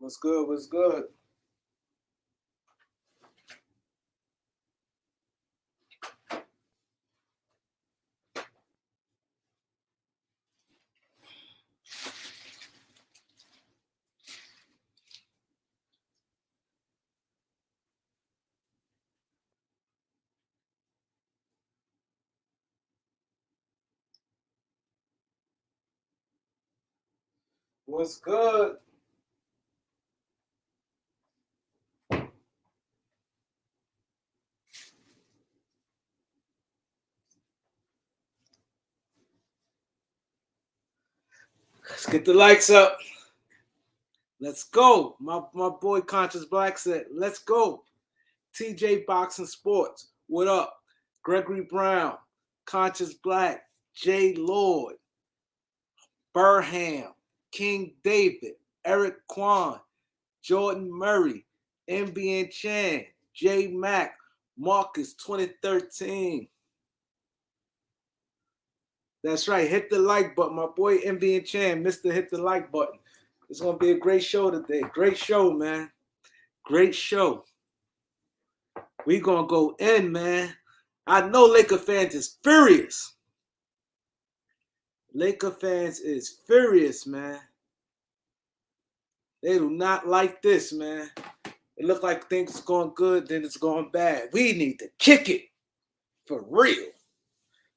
What's good? What's good? What's good? Let's get the likes up. Let's go. My boy Conscious Black said, let's go. TJ Boxing Sports. What up? Gregory Brown, Conscious Black, Jay Lord, Burham, King David, Eric Kwan, Jordan Murray, MBN Chan, J Mac, Marcus 2013. That's right. Hit the like button. My boy MBN Chan, Mr. Hit the like button. It's going to be a great show today. Great show, man. Great show. We going to go in, man. I know Laker fans is furious. Laker fans is furious, man. They do not like this, man. It look like things are going good, then it's going bad. We need to kick it for real.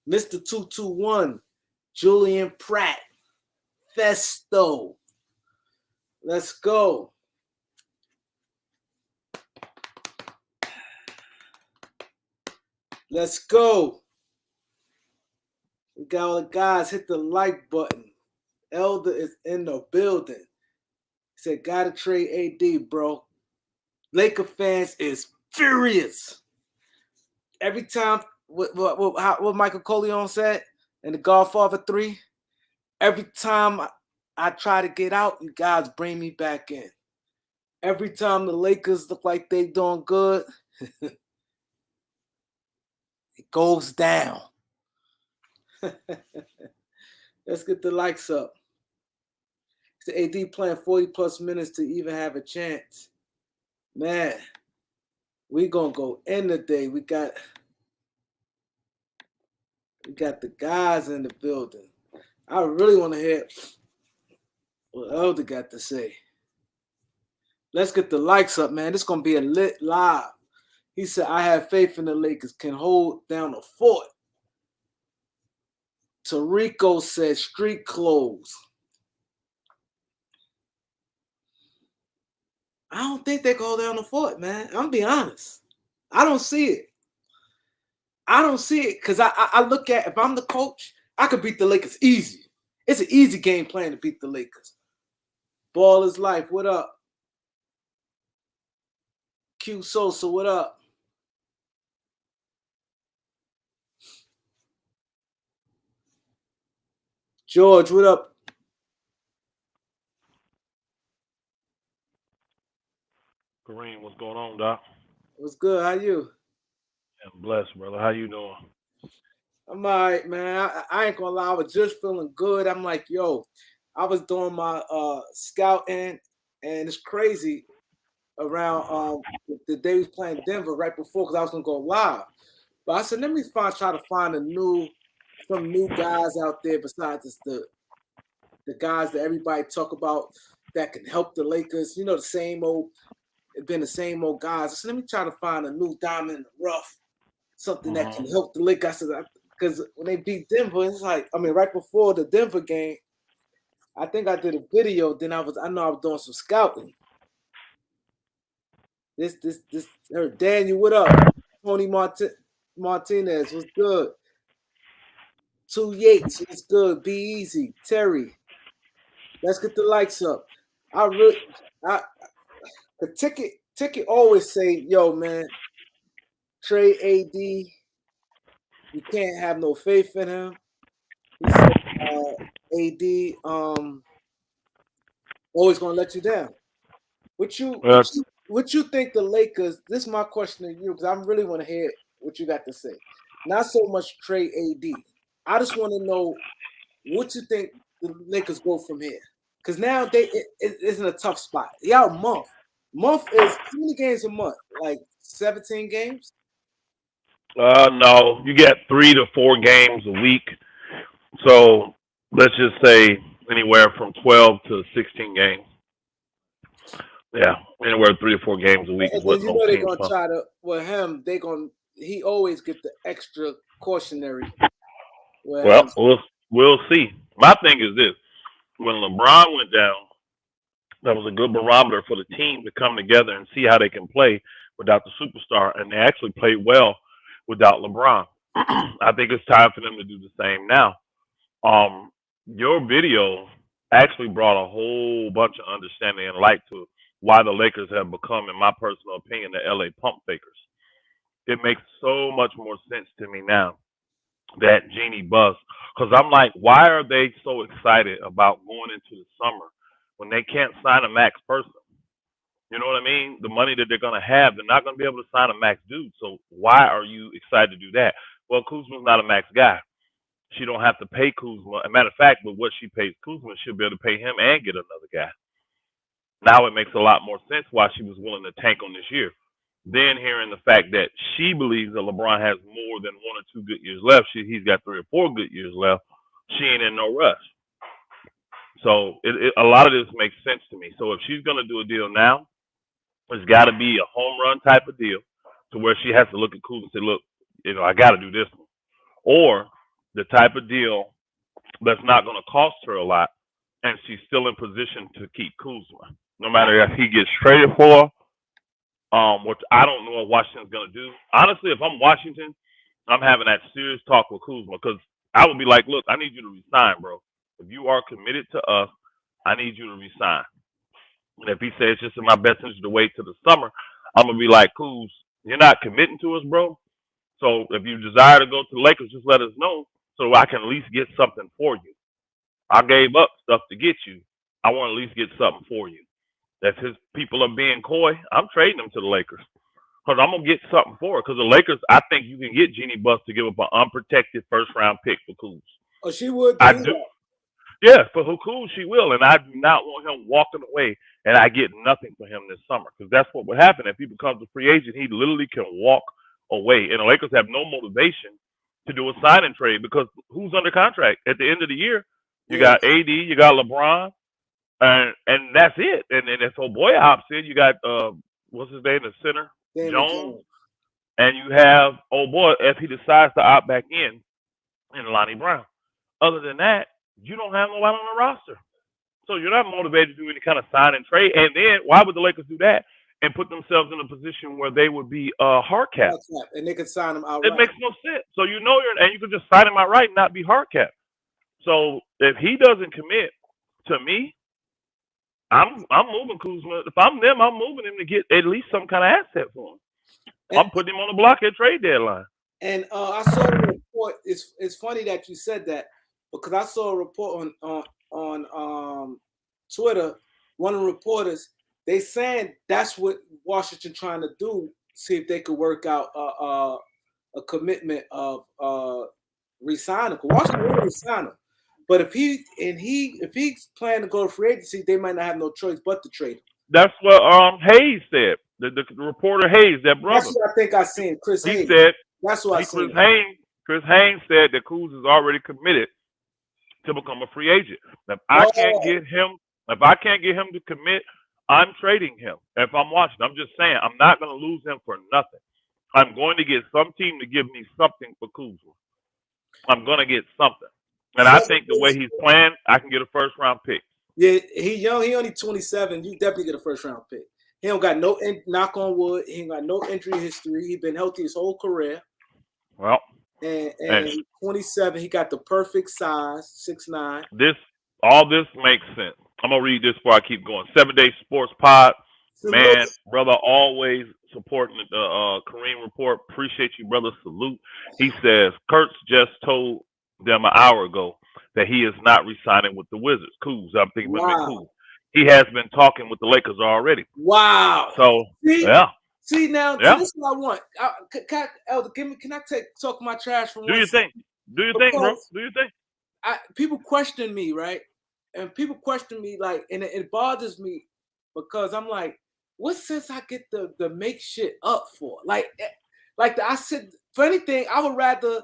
Mr. 221, Julian Pratt, Festo. Let's go. Let's go. We got all the guys. Hit the like button. Elder is in the building. He said, gotta trade AD, bro. Laker fans is furious. Every time, what Michael Corleone said in The Godfather 3, every time I try to get out, you guys bring me back in. Every time the Lakers look like they doing good, it goes down. Let's get the likes up. It's AD playing 40+ minutes to even have a chance. Man, we gonna go in today. We got the guys in the building. I really want to hear what Elder got to say. Let's get the likes up, man. This gonna be a lit live. He said, I have faith in the Lakers can hold down a fort. Tarico said street clothes. I don't think they can hold down the fort, man. I'm gonna be honest. I don't see it. I don't see it because I look at, if I'm the coach, I could beat the Lakers easy. It's an easy game plan to beat the Lakers. Ball is life. What up? Q Sosa, what up? George, what up? Kareem, what's going on, Doc? What's good? How you? I'm blessed, brother. How you doing? I'm all right, man. I ain't gonna lie, I was just feeling good. I'm like, yo, I was doing my scouting, and it's crazy around the day we was playing Denver right before, because I was gonna go live. But I said, let me try to find some new guys out there besides the guys that everybody talk about that can help the Lakers. You know, the same old guys. I said, let me try to find a new diamond in the rough, something that can help the Lakers. I said, because when they beat Denver, it's like, I mean, right before the Denver game, I think I did a video. Then I know I was doing some scouting. This Daniel, what up? Tony Martinez, what's good? 2 Yates, what's good? Be easy, Terry. Let's get the likes up. The ticket always say, yo, man, trade AD. You can't have no faith in him. He said, AD always gonna let you down. What you think the Lakers? This is my question to you, because I really want to hear what you got to say. Not so much trade AD. I just want to know what you think the Lakers go from here. because now it's in a tough spot. Y'all month. Month is how many games a month? Like 17 games? No, you get 3 to 4 games a week. So let's just say anywhere from 12 to 16 games. Yeah, anywhere 3 to 4 games a week is And what then you know most they're teams gonna play. try to with him. He always get the extra cautionary with Well, him. we'll see. My thing is this: when LeBron went down, that was a good barometer for the team to come together and see how they can play without the superstar, and they actually played well without LeBron. I think it's time for them to do the same now. Um, your video actually brought a whole bunch of understanding and light to why the Lakers have become, in my personal opinion, the LA pump fakers. It makes so much more sense to me now that Jeanie Buss, because I'm like, why are they so excited about going into the summer when they can't sign a max person? You know what I mean? The money that they're going to have, they're not going to be able to sign a max dude. So why are you excited to do that? Well, Kuzma's not a max guy. She don't have to pay Kuzma. As a matter of fact, with what she pays Kuzma, she'll be able to pay him and get another guy. Now it makes a lot more sense why she was willing to tank on this year. Then hearing the fact that she believes that LeBron has more than 1 or 2 good years left, he's got 3 or 4 good years left. She ain't in no rush. So a lot of this makes sense to me. So if she's going to do a deal now, it's got to be a home run type of deal to where she has to look at Kuzma and say, look, I got to do this one. Or the type of deal that's not going to cost her a lot, and she's still in position to keep Kuzma, no matter if he gets traded for. Which I don't know what Washington's going to do. Honestly, if I'm Washington, I'm having that serious talk with Kuzma because I would be like, look, I need you to resign, bro. If you are committed to us, I need you to resign. And if he says it's just in my best interest to wait till the summer, I'm going to be like, Kuz, you're not committing to us, bro. So if you desire to go to the Lakers, just let us know so I can at least get something for you. I gave up stuff to get you. I want to at least get something for you. If his people are being coy, I'm trading them to the Lakers because I'm gonna get something for it. Because the Lakers, I think you can get Jeanie Buss to give up an unprotected first round pick for Kuz. Oh, she would I do do. that. Yeah, for Kuz she will, and I do not want him walking away and I get nothing for him this summer because that's what would happen if he becomes a free agent. He literally can walk away, and the Lakers have no motivation to do a signing trade because who's under contract at the end of the year? You Yeah, got AD, you got LeBron. And that's it. And if old boy opts in, you got what's his name, the center, Damon Jones, Jones. and you have old boy if he decides to opt back in, and Lonnie Brown. Other than that, you don't have nobody on the roster, so you're not motivated to do any kind of sign and trade. And then why would the Lakers do that and put themselves in a position where they would be hard cap? And they could sign him It outright. makes no sense. So you could just sign him outright and not be hard cap. So if he doesn't commit to me, I'm moving Kuzma. If I'm them, I'm moving him to get at least some kind of asset for him. I'm putting him on the block at trade deadline. And I saw a report. It's funny that you said that because I saw a report on Twitter. One of the reporters they saying that's what Washington trying to do. See if they could work out a commitment of resigning. Washington will resign him. But if he's planning to go to free agency, they might not have no choice but to trade him. That's what Hayes said. The reporter Hayes, that brother. That's what I think I seen. Chris he Hayes. said That's what I seen. Chris Haynes said that Kuz is already committed to become a free agent. If I can't get him to commit, I'm trading him. If I'm watching, I'm just saying I'm not going to lose him for nothing. I'm going to get some team to give me something for Kuzma. I'm going to get something. And I think the way he's playing, I can get a first round pick. Yeah, he young. He only 27. You definitely get a first round pick. He don't got no knock on wood. He ain't got no injury history. He's been healthy his whole career. Well, and 27. He got the perfect size, 6'9". All this makes sense. I'm gonna read this before I keep going. 7 Day Sports Pod, man, brother, always supporting the Kareem Report. Appreciate you, brother. Salute. He says Kurtz just told them an hour ago that he is not re-signing with the Wizards. Cool. I'm thinking about cool. He has been talking with the Lakers already. Wow. So See now, this is what I want. Elder, can I talk my trash from? Do your thing, bro. Do your thing. People question me, right? and people question me like, and it bothers me because I'm like, what sense I get to make shit up for? Like I said, for anything, I would rather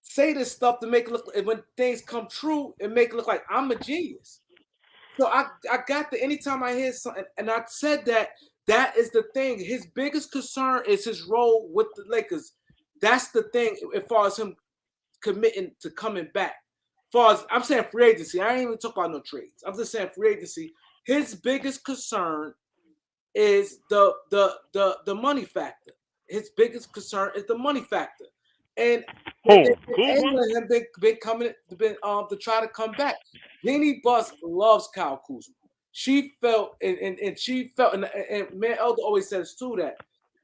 say this stuff to make it look, when things come true, and make it look like I'm a genius. So I got the, anytime I hear something, and I said that is the thing. His biggest concern is his role with the Lakers. That's the thing as far as him committing to coming back. As far as I'm saying free agency, I ain't even talk about no trades. I'm just saying free agency. His biggest concern is the money factor. His biggest concern is the money factor, and Who? Kuzma? have been coming to try to come back. Jeanie Buss loves Kyle Kuzma. She felt and she felt and man Elder always says too that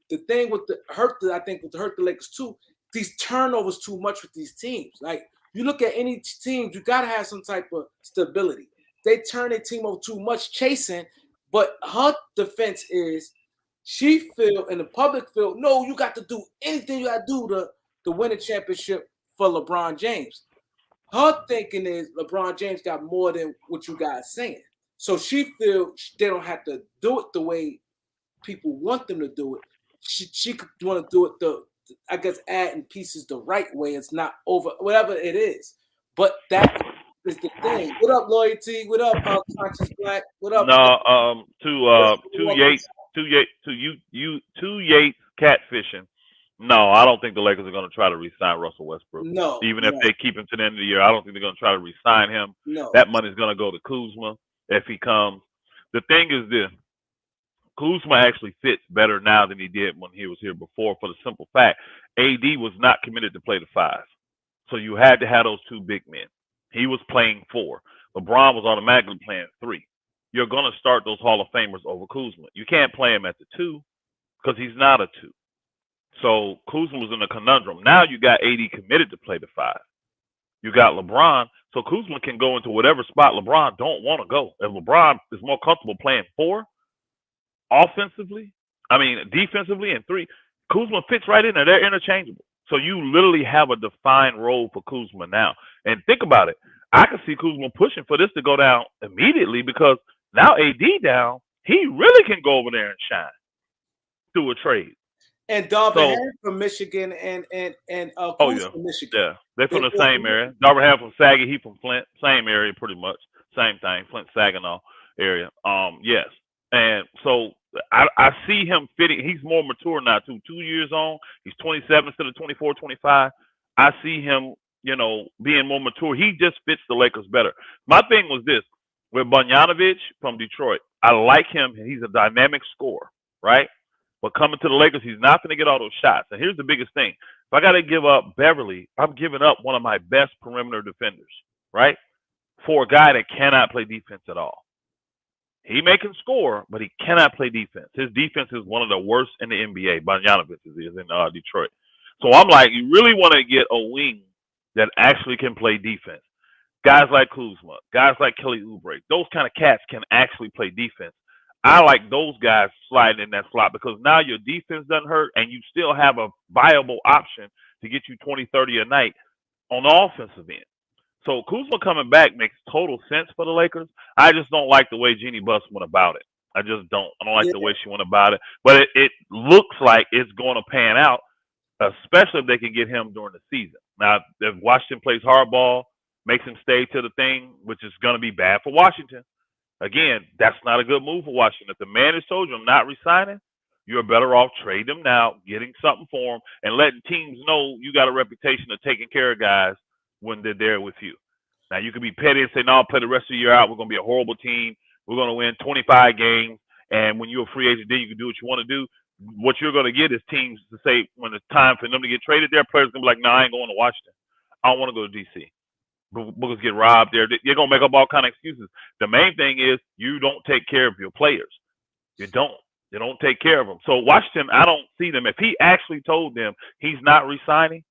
the thing with the I think with the hurt the Lakers too, these turnovers too much with these teams. Like you look at any team, you gotta have some type of stability. They turn their team over too much chasing, but her defense is she feel and the public feel, no, you got to do anything you gotta do to win a championship for LeBron James. Her thinking is LeBron James got more than what you guys saying. So she feel they don't have to do it the way people want them to do it. She could want to do it I guess adding pieces the right way. It's not over whatever it is. But that is the thing. What up, Loyalty? What up, Conscious Black? What up? No, to Yates catfishing. No, I don't think the Lakers are going to try to re-sign Russell Westbrook. No, Even if they keep him to the end of the year, I don't think they're going to try to re-sign him. no. That money's going to go to Kuzma if he comes. The thing is this. Kuzma actually fits better now than he did when he was here before for the simple fact AD was not committed to play the 5. So you had to have those two big men. He was playing 4. LeBron was automatically playing 3. You're going to start those Hall of Famers over Kuzma. You can't play him at the 2 because he's not a 2. So Kuzma was in a conundrum. Now you got AD committed to play the 5. You got LeBron, so Kuzma can go into whatever spot LeBron don't want to go. If LeBron is more comfortable playing 4 defensively and 3, Kuzma fits right in there. They're interchangeable. So you literally have a defined role for Kuzma now. And think about it. I can see Kuzma pushing for this to go down immediately because now AD down, he really can go over there and shine through a trade. And Darvin Ham from Michigan and Kuzma from Michigan. Yeah, they're from the same area. Darvin Ham from Saget, he from Flint, same area pretty much, same thing, Flint, Saginaw area. Yes, and so I see him fitting. He's more mature now too. 2 years on, he's 27 instead of 24, 25. I see him, being more mature. He just fits the Lakers better. My thing was this with Bogdanovic from Detroit. I like him. He's a dynamic scorer, right? But coming to the Lakers, he's not going to get all those shots. And here's the biggest thing. If I got to give up Beverly, I'm giving up one of my best perimeter defenders, right? For a guy that cannot play defense at all. He may can score, but he cannot play defense. His defense is one of the worst in the NBA. Bogdanovic is in Detroit. So I'm like, you really want to get a wing that actually can play defense. Guys like Kuzma, guys like Kelly Oubre, those kind of cats can actually play defense. I like those guys sliding in that slot because now your defense doesn't hurt and you still have a viable option to get you 20, 30 a night on the offensive end. So Kuzma coming back makes total sense for the Lakers. I just don't like the way Jeanie Buss went about it. I just don't. I don't like the way she went about it. But it looks like it's going to pan out, especially if they can get him during the season. Now, if Washington plays hardball, makes him stay to the thing, which is going to be bad for Washington. Again, that's not a good move for Washington. If the man has told you I'm not resigning, you're better off trading him now, getting something for him, and letting teams know you got a reputation of taking care of guys when they're there with you. Now, you can be petty and say, no, I'll play the rest of the year out. We're going to be a horrible team. We're going to win 25 games. And when you're a free agent, then you can do what you want to do. What you're going to get is teams to say when it's time for them to get traded, their players going to be like, no, I ain't going to Washington. I don't want to go to D.C. Bookers get robbed there. You're going to make up all kind of excuses. The main thing is you don't take care of your players. You don't. You don't take care of them. So Washington, I don't see them. If he actually told them he's not re-signing,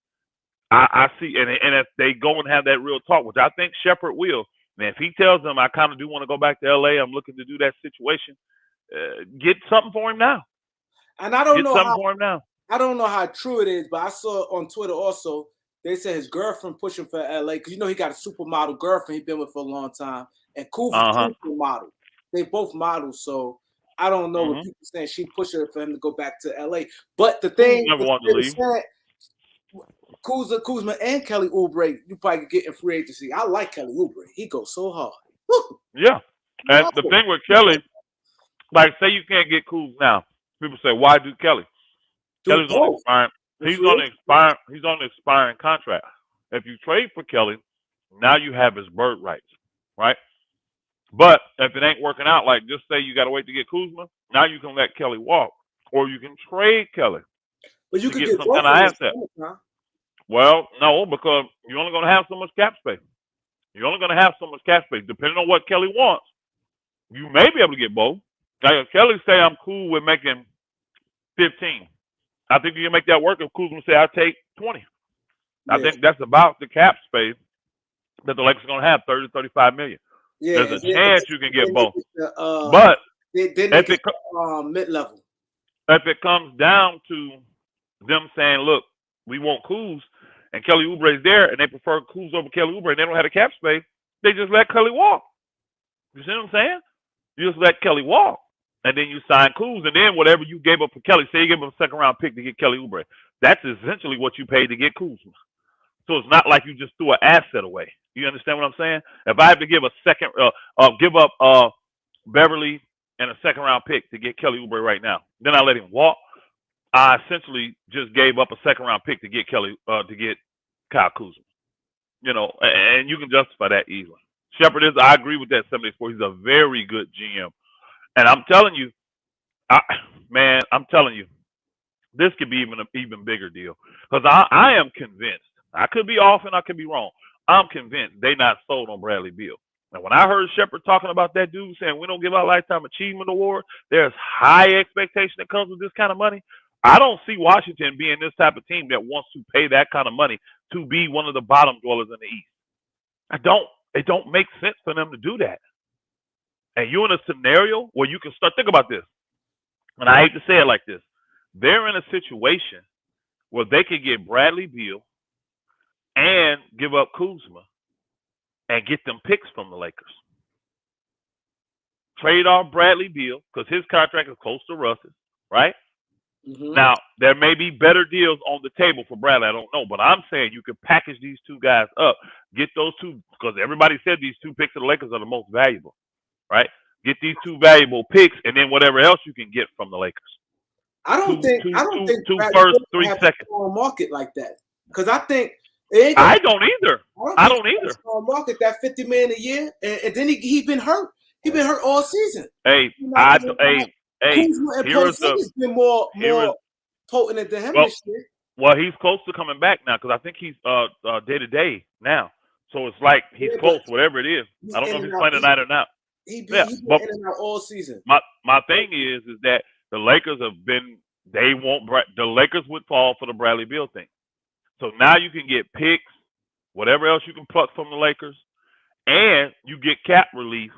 I see. And if they go and have that real talk, which I think Shepard will, and if he tells them I kind of do want to go back to L.A., I'm looking to do that situation, get something for him now. And I don't know how true it is, but I saw on Twitter also they said his girlfriend pushed him for LA because he got a supermodel girlfriend he's been with for a long time, and Kuzma Uh-huh. model. They both models, so I don't know what Mm-hmm. people saying she pushed her for him to go back to LA. But the Kuz thing never they wanted to were leave. saying, Kuzma and Kelly Oubre, you probably could get in free agency. I like Kelly Oubre. He goes so hard. Woo! Yeah. And No. the thing with Kelly, like say you can't get Kuz now. People say, why do Kelly? Do Kelly's on both. expiring. The He's free on agent. the expiring contract. If you trade for Kelly, now you have his bird rights, right? But if it ain't working out, like just say you got to wait to get Kuzma, now you can let Kelly walk, or you can trade Kelly But you to could get get some kind both of of them. asset. Huh? Well, no, because you're only going to have so much cap space. You're only going to have so much cap space. Depending on what Kelly wants, you may be able to get both. Like if Kelly say I'm cool with making 15, I think you can make that work. If Kuzma say I take 20, I Yeah. think that's about the cap space that the Lakers are going to have, 30 to 35 million. Yeah. There's a chance you can get both. The, But then they if get it mid level. if it comes down to them saying, look, we want Kuz and Kelly Oubre's there, and they prefer Kuz over Kelly Oubre, and they don't have the cap space, they just let Kelly walk. You see what I'm saying? You just let Kelly walk, and then you sign Kuz, and then whatever you gave up for Kelly, say you gave him a second round pick to get Kelly Oubre, that's essentially what you paid to get Kuzma. So it's not like you just threw an asset away. You understand what I'm saying? If I have to give a second, give up Beverly and a second round pick to get Kelly Oubre right now, then I let him walk. I essentially just gave up a second round pick to get to get Kyle Kuzma. And you can justify that easily. Shepard I agree with that 74. He's a very good GM. And I'm telling you, I'm telling you, this could be even an even bigger deal. Because I am convinced, I could be off and I could be wrong. I'm convinced they not sold on Bradley Beal. And when I heard Shepard talking about that dude saying we don't give out Lifetime Achievement Award, there's high expectation that comes with this kind of money. I don't see Washington being this type of team that wants to pay that kind of money to be one of the bottom dwellers in the East. I don't. It don't make sense for them to do that. And you're in a scenario where you can start, think about this. And I hate to say it like this. They're in a situation where they could get Bradley Beal and give up Kuzma and get them picks from the Lakers. Trade off Bradley Beal because his contract is close to Russ's, right? Mm-hmm. Now, there may be better deals on the table for Bradley. I don't know. But I'm saying you could package these two guys up, get those two, because everybody said these two picks of the Lakers are the most valuable, right? Get these two valuable picks and then whatever else you can get from the Lakers. I don't think two Bradley first, Beal 3 have seconds. a strong market like that. Because I think it ain't I don't either. I don't either. Strong market that $50 million a year, and then he been hurt. He been hurt all season. Hey, Kuzma and Porzingis been more potent than him this year. Well, he's close to coming back now because I think he's day to day now. So it's like he's close, whatever it is. I don't know if he's playing tonight or not. He's been in and out all season. My thing is that the Lakers have been. They want the Lakers would fall for the Bradley Beal thing. So now you can get picks, whatever else you can pluck from the Lakers, and you get cap relief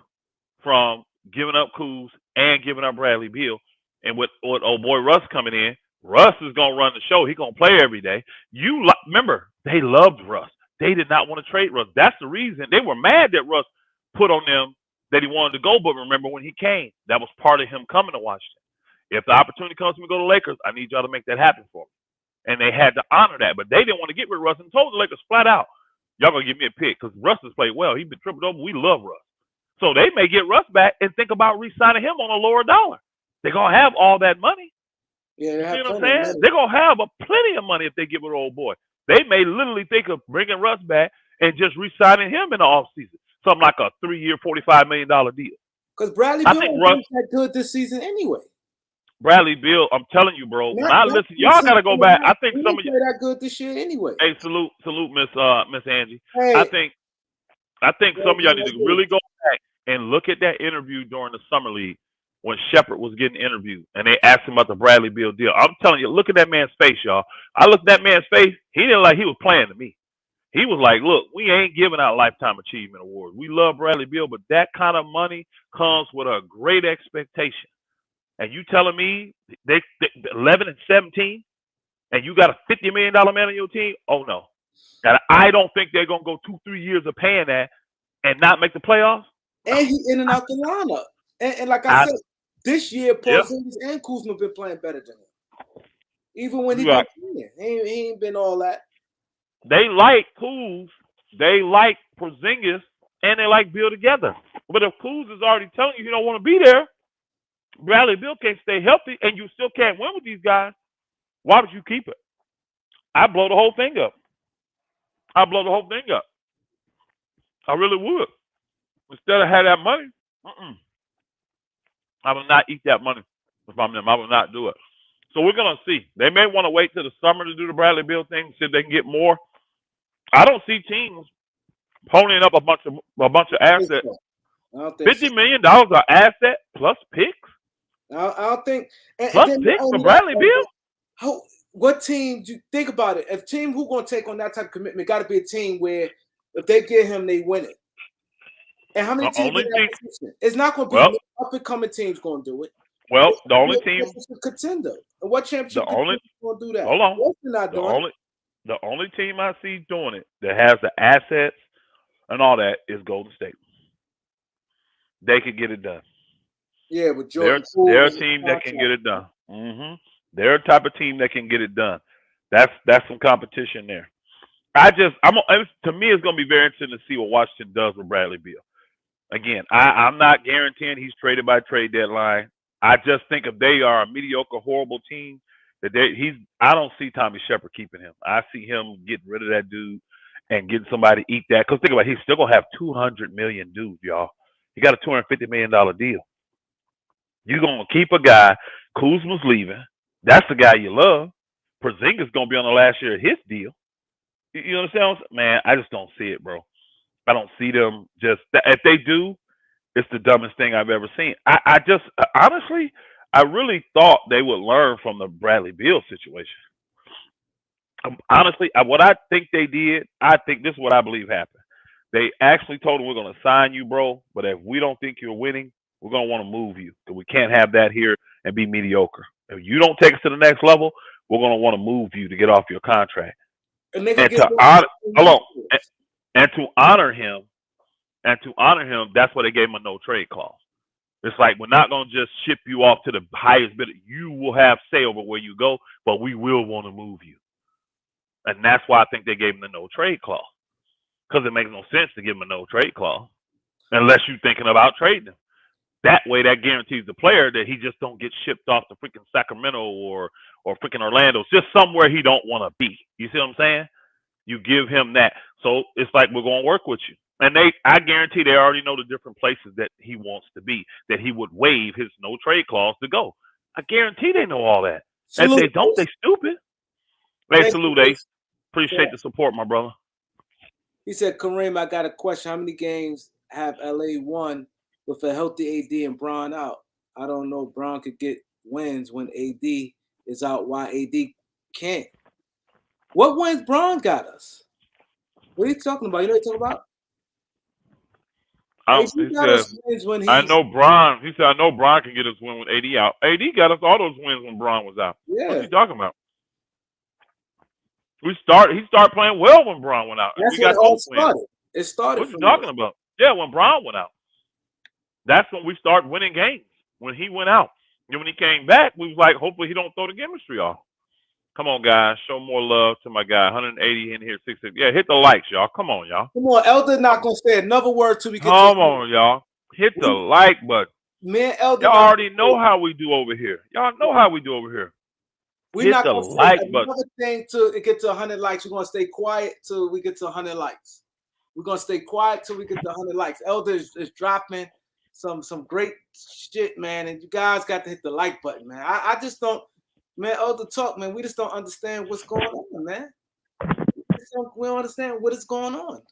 from giving up Kuz and giving up Bradley Beal. And with old boy Russ coming in, Russ is gonna run the show. He's gonna play every day. Remember, they loved Russ. They did not want to trade Russ. That's the reason they were mad that Russ put on them that he wanted to go. But remember when he came, that was part of him coming to Washington. If the opportunity comes to me to go to Lakers, I need y'all to make that happen for me. And they had to honor that. But they didn't want to get rid of Russ and told the Lakers flat out, y'all gonna give me a pick because Russ has played well. He's been tripled over. We love Russ. So they may get Russ back and think about re-signing him on a lower dollar. They're gonna have all that money. Yeah, you see what I'm saying? They're gonna have plenty of money if they give it to old boy. They may literally think of bringing Russ back and just re-signing him in the offseason. Something like a 3-year, $45 million deal. Because Bradley Beal wasn't that good this season anyway. Bradley Beal, I'm telling you, bro. When I listen, y'all gotta go back. I think some of you that good this year anyway. Hey, salute, Miss Angie. Hey. I think some of y'all need to really go back and look at that interview during the summer league when Shepard was getting interviewed and they asked him about the Bradley Beal deal. I'm telling you, look at that man's face, y'all. I looked at that man's face. He didn't like he was playing to me. He was like, look, we ain't giving out Lifetime Achievement Awards. We love Bradley Beal, but that kind of money comes with a great expectation. And you telling me they 11 and 17 and you got a $50 million man on your team? Oh, no. And I don't think they're gonna go 2-3 years of paying that and not make the playoffs. And he in and out the lineup. And like I I said, this year yeah, Porzingis and Kuzma been playing better than him. Even when he you been right. playing, he ain't been all that. They like Kuz, they like Porzingis, and they like Beal together. But if Kuz is already telling you he don't want to be there, Bradley Beal can't stay healthy, and you still can't win with these guys, why would you keep it? I blow the whole thing up. I blow the whole thing up. I really would. Instead of have that money, I will not eat that money if I'm them. I will not do it. So we're gonna see. They may want to wait till the summer to do the Bradley Beal thing, see if they can get more. I don't see teams ponying up a bunch of I think assets. so. I don't think so. $50 million are asset plus picks I don't think. And plus then not picks for only that, Bradley Beal. what team do you think about it? If team who gonna take on that type of commitment, got to be a team where if they get him, they win it. And how many The teams in only that team, position? It's not going to be well, no up and coming teams going to do it. well, It's the going to be only a team, championship contender. And what the championship only, contender is going to do that? hold on, Boston not the doing it. only, the only team I see doing it that has the assets and all that is Golden State. They could get it done. Yeah, with They're Jordan Poole they're a and his team that can get contract. it done. They're a type of team that can get it done. That's some competition there. To me, it's going to be very interesting to see what Washington does with Bradley Beal. Again, I'm not guaranteeing he's traded by trade deadline. I just think if they are a mediocre, horrible team, I don't see Tommy Shepard keeping him. I see him getting rid of that dude and getting somebody to eat that. Because think about it, he's still gonna have 200 million dudes, y'all. He got a $250 million deal. You're gonna keep a guy. Kuzma's leaving. That's the guy you love. Porzingis gonna be on the last year of his deal. You understand? Man, I just don't see it, bro. I don't see them just. If they do, it's the dumbest thing I've ever seen. I just honestly, I really thought they would learn from the Bradley Beal situation. Honestly, what I think they did, I think this is what I believe happened. They actually told him, we're going to sign you, bro, but if we don't think you're winning, we're going to want to move you. Because we can't have that here and be mediocre. If you don't take us to the next level, we're going to want to move you to get off your contract. And they could And get to more honor, hold on, and, years. and to honor him, that's why they gave him a no trade clause. It's like, we're not going to just ship you off to the highest bidder. You will have say over where you go, but we will want to move you. And that's why I think they gave him the no trade clause. Because it makes no sense to give him a no trade clause unless you're thinking about trading him. That way, that guarantees the player that he just don't get shipped off to freaking Sacramento or freaking Orlando. It's just somewhere he don't want to be. You see what I'm saying? You give him that. So it's like, we're going to work with you. And I guarantee they already know the different places that he wants to be, that he would waive his no trade clause to go. I guarantee they know all that. And if they Salute. don't, they stupid. Hey, Thank you, salute, Ace. Appreciate for the support, my brother. He said, Kareem, I got a question. How many games have LA won with a healthy AD and Bron out? I don't know. Bron could get wins when AD is out. Why AD can't? What wins Bron got us? What are you talking about? You know what you're talking about? He AD got said, us wins when I he's know Bron. He said, I know Bron can get us win with AD out. AD got us all those wins when Bron was out. What are yeah. you talking about? He started playing well when Bron went out. And That's we when got it all those wins. started. It started What are you from there. talking about? Yeah, when Bron went out. That's when we started winning games. When he went out. And when he came back, we was like, hopefully he don't throw the chemistry off. Come on, guys. Show more love to my guy. 180 in here, 60. Yeah, hit the likes, y'all. Come on, y'all. Come on, Elder not gonna say another word till we get to. Come on, y'all. Hit the like button. Me and Elder Y'all not already know how we do over here. Y'all know how we do over here. we're Hit not the gonna say like button. another thing till it get to 100 likes. We're gonna stay quiet till we get to 100 likes. We're gonna stay quiet till we get to 100 likes. Elder is dropping some great shit, man, and you guys got to hit the like button, man. I just don't, man. Elder talk, man. We just don't understand what's going on, man. We don't understand what is going on.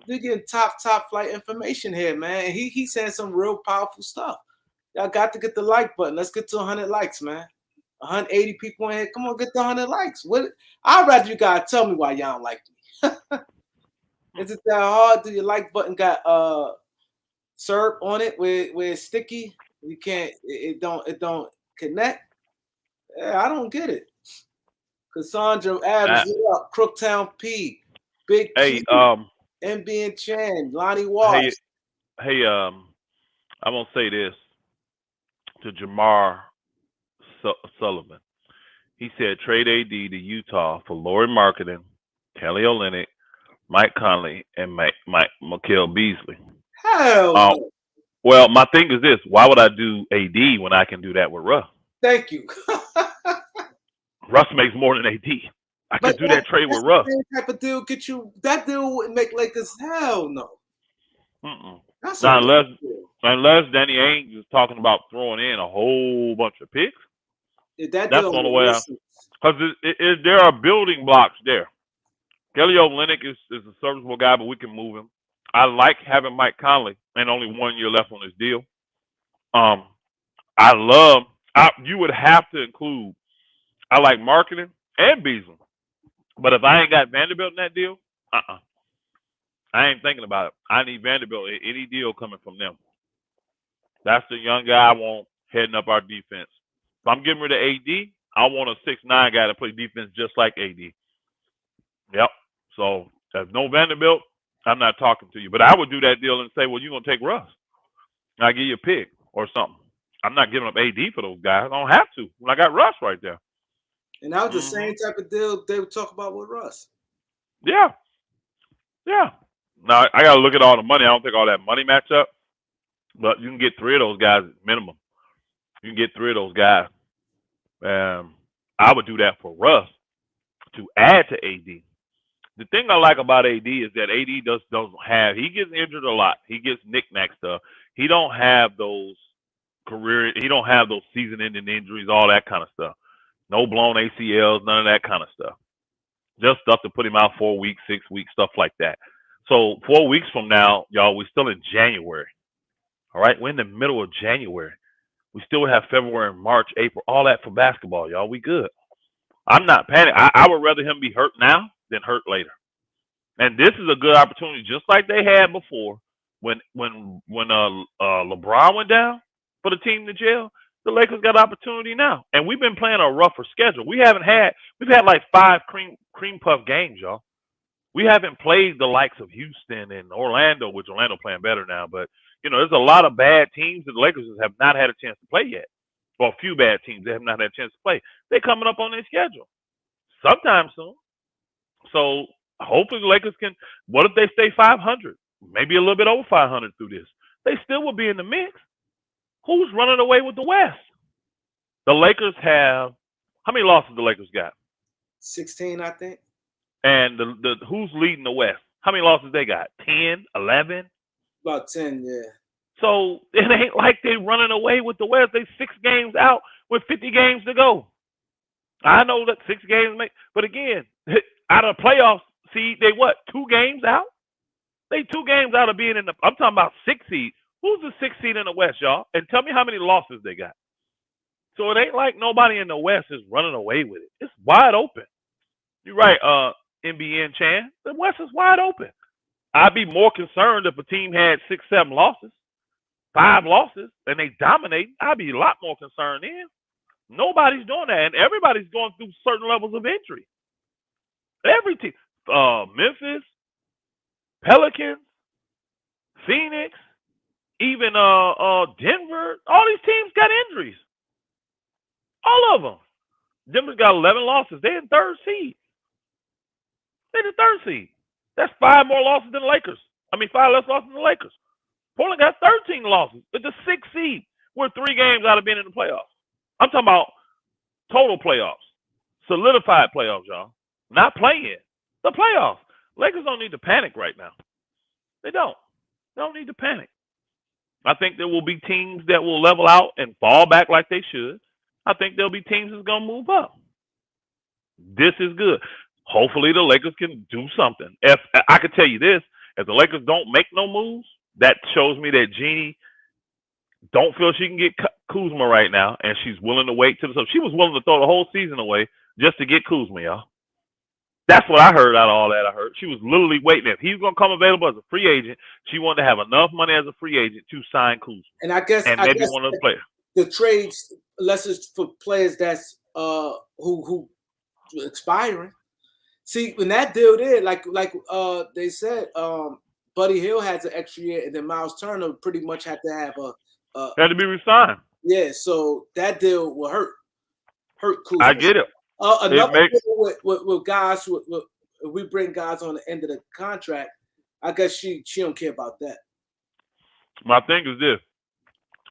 We're getting top flight information here, man. And he's saying some real powerful stuff. Y'all got to get the like button. Let's get to 100 likes, man. 180 people in here. Come on, get the 100 likes. What? I'd rather you guys tell me why y'all don't like me. Is it that hard? Do your like button got syrup on it where it's sticky? You can't. It don't connect. Yeah, I don't get it. Cassandra Adams, Ah, what up? Crooktown P. Big Hey, Q, MB and Chan, Lonnie hey, Watts. hey, I'm gonna say this to Jamar Sullivan. He said trade AD to Utah for Lori Marketing, Kelly Olynyk, Mike Conley, and Mike Mikal Beasley. Hell Um, no. well, my thing is this: why would I do AD when I can do that with Russ? Thank you. Russ makes more than AD. I But could do that trade that's with the Russ. same type of deal. Get you that deal wouldn't make Lakers. Hell no. Mm-mm. That's a Now, bad deal. unless Danny Ainge is talking about throwing in a whole bunch of picks, If that that's deal the only make way. no sense. Because there are building blocks there. Kelly Olynyk is a serviceable guy, but we can move him. I like having Mike Conley, and only 1 year left on his deal. Um, I love. You would have to include. I like Marketing and Beasley, but if I ain't got Vanderbilt in that deal, I ain't thinking about it. I need Vanderbilt in any deal coming from them. That's the young guy I want heading up our defense. If I'm getting rid of AD, I want a 6'9" guy to play defense just like AD. Yep. So if no Vanderbilt, I'm not talking to you. But I would do that deal and say, well, you're gonna take Russ. And I give you a pick or something. I'm not giving up AD for those guys. I don't have to when I got Russ right there. And that was the Hmm. same type of deal they would talk about with Russ. Yeah. Yeah. Now I gotta look at all the money. I don't think all that money match up. But you can get 3 of those guys at minimum. You can get 3 of those guys. I would do that for Russ to add to AD. The thing I like about AD is that AD doesn't have. He gets injured a lot. He gets knick-knack stuff. He don't have those career. He don't have those season-ending injuries, all that kind of stuff. No blown ACLs, none of that kind of stuff. Just stuff to put him out 4 weeks, 6 weeks, stuff like that. So 4 weeks from now, y'all, we're still in January. All right, we're in the middle of January. We still have February, March, April, all that for basketball, y'all. We good. I'm not panicking. I would rather him be hurt now than hurt later. And this is a good opportunity, just like they had before when LeBron went down for the team to jail. The Lakers got opportunity now, and we've been playing a rougher schedule. We've had like 5 cream puff games, y'all. We haven't played the likes of Houston and Orlando, which Orlando playing better now. But there's a lot of bad teams that the Lakers have not had a chance to play yet. Well, a few bad teams they have not had a chance to play. They're coming up on their schedule sometime soon. So hopefully the Lakers can. What if they stay 500? Maybe a little bit over 500 through this. They still will be in the mix. Who's running away with the West? The Lakers have how many losses the Lakers got? 16, I think. And the who's leading the West? How many losses they got? 10, 11? About 10, yeah. So it ain't like they running away with the West. They 6 games out with 50 games to go. I know that 6 games but again, out of the playoffs, see, they what? 2 games out? They 2 games out of being in the. I'm talking about 6 seed. Who's the 6 seed in the West, y'all? And tell me how many losses they got. So it ain't like nobody in the West is running away with it. It's wide open. You're right, NBN Chan. The West is wide open. I'd be more concerned if a team had 6, 7 losses, 5 losses, and they dominate. I'd be a lot more concerned then. Nobody's doing that, and everybody's going through certain levels of injury. Every team, Memphis, Pelicans, Phoenix, even Denver, all these teams got injuries. All of them. Denver's got 11 losses. They're in 3rd seed. They're the 3rd seed. That's 5 more losses than the Lakers. 5 less losses than the Lakers. Portland got 13 losses. It's the 6th seed. We're 3 games out of being in the playoffs. I'm talking about total playoffs. Solidified playoffs, y'all. Not playing. The playoffs. Lakers don't need to panic right now. They don't. They don't need to panic. I think there will be teams that will level out and fall back like they should. I think there'll be teams that's going to move up. This is good. Hopefully the Lakers can do something. If I could tell you this, if the Lakers don't make no moves, that shows me that Jeanie don't feel she can get Kuzma right now, and she's willing to wait till she was willing to throw the whole season away just to get Kuzma, y'all. That's what I heard out of all that. I heard she was literally waiting. If he's gonna come available as a free agent, she wanted to have enough money as a free agent to sign Kuzma. And I guess maybe one of the players. The trades, unless it's for players that's who expiring. See, when that deal did, they said, Buddy Hill has an extra year, and then Miles Turner pretty much had to have a Had to be resigned. yeah. So that deal will hurt I Kuzma. get it. It Another makes deal with guys with we bring guys on the end of the contract. I guess she don't care about that. my thing is this: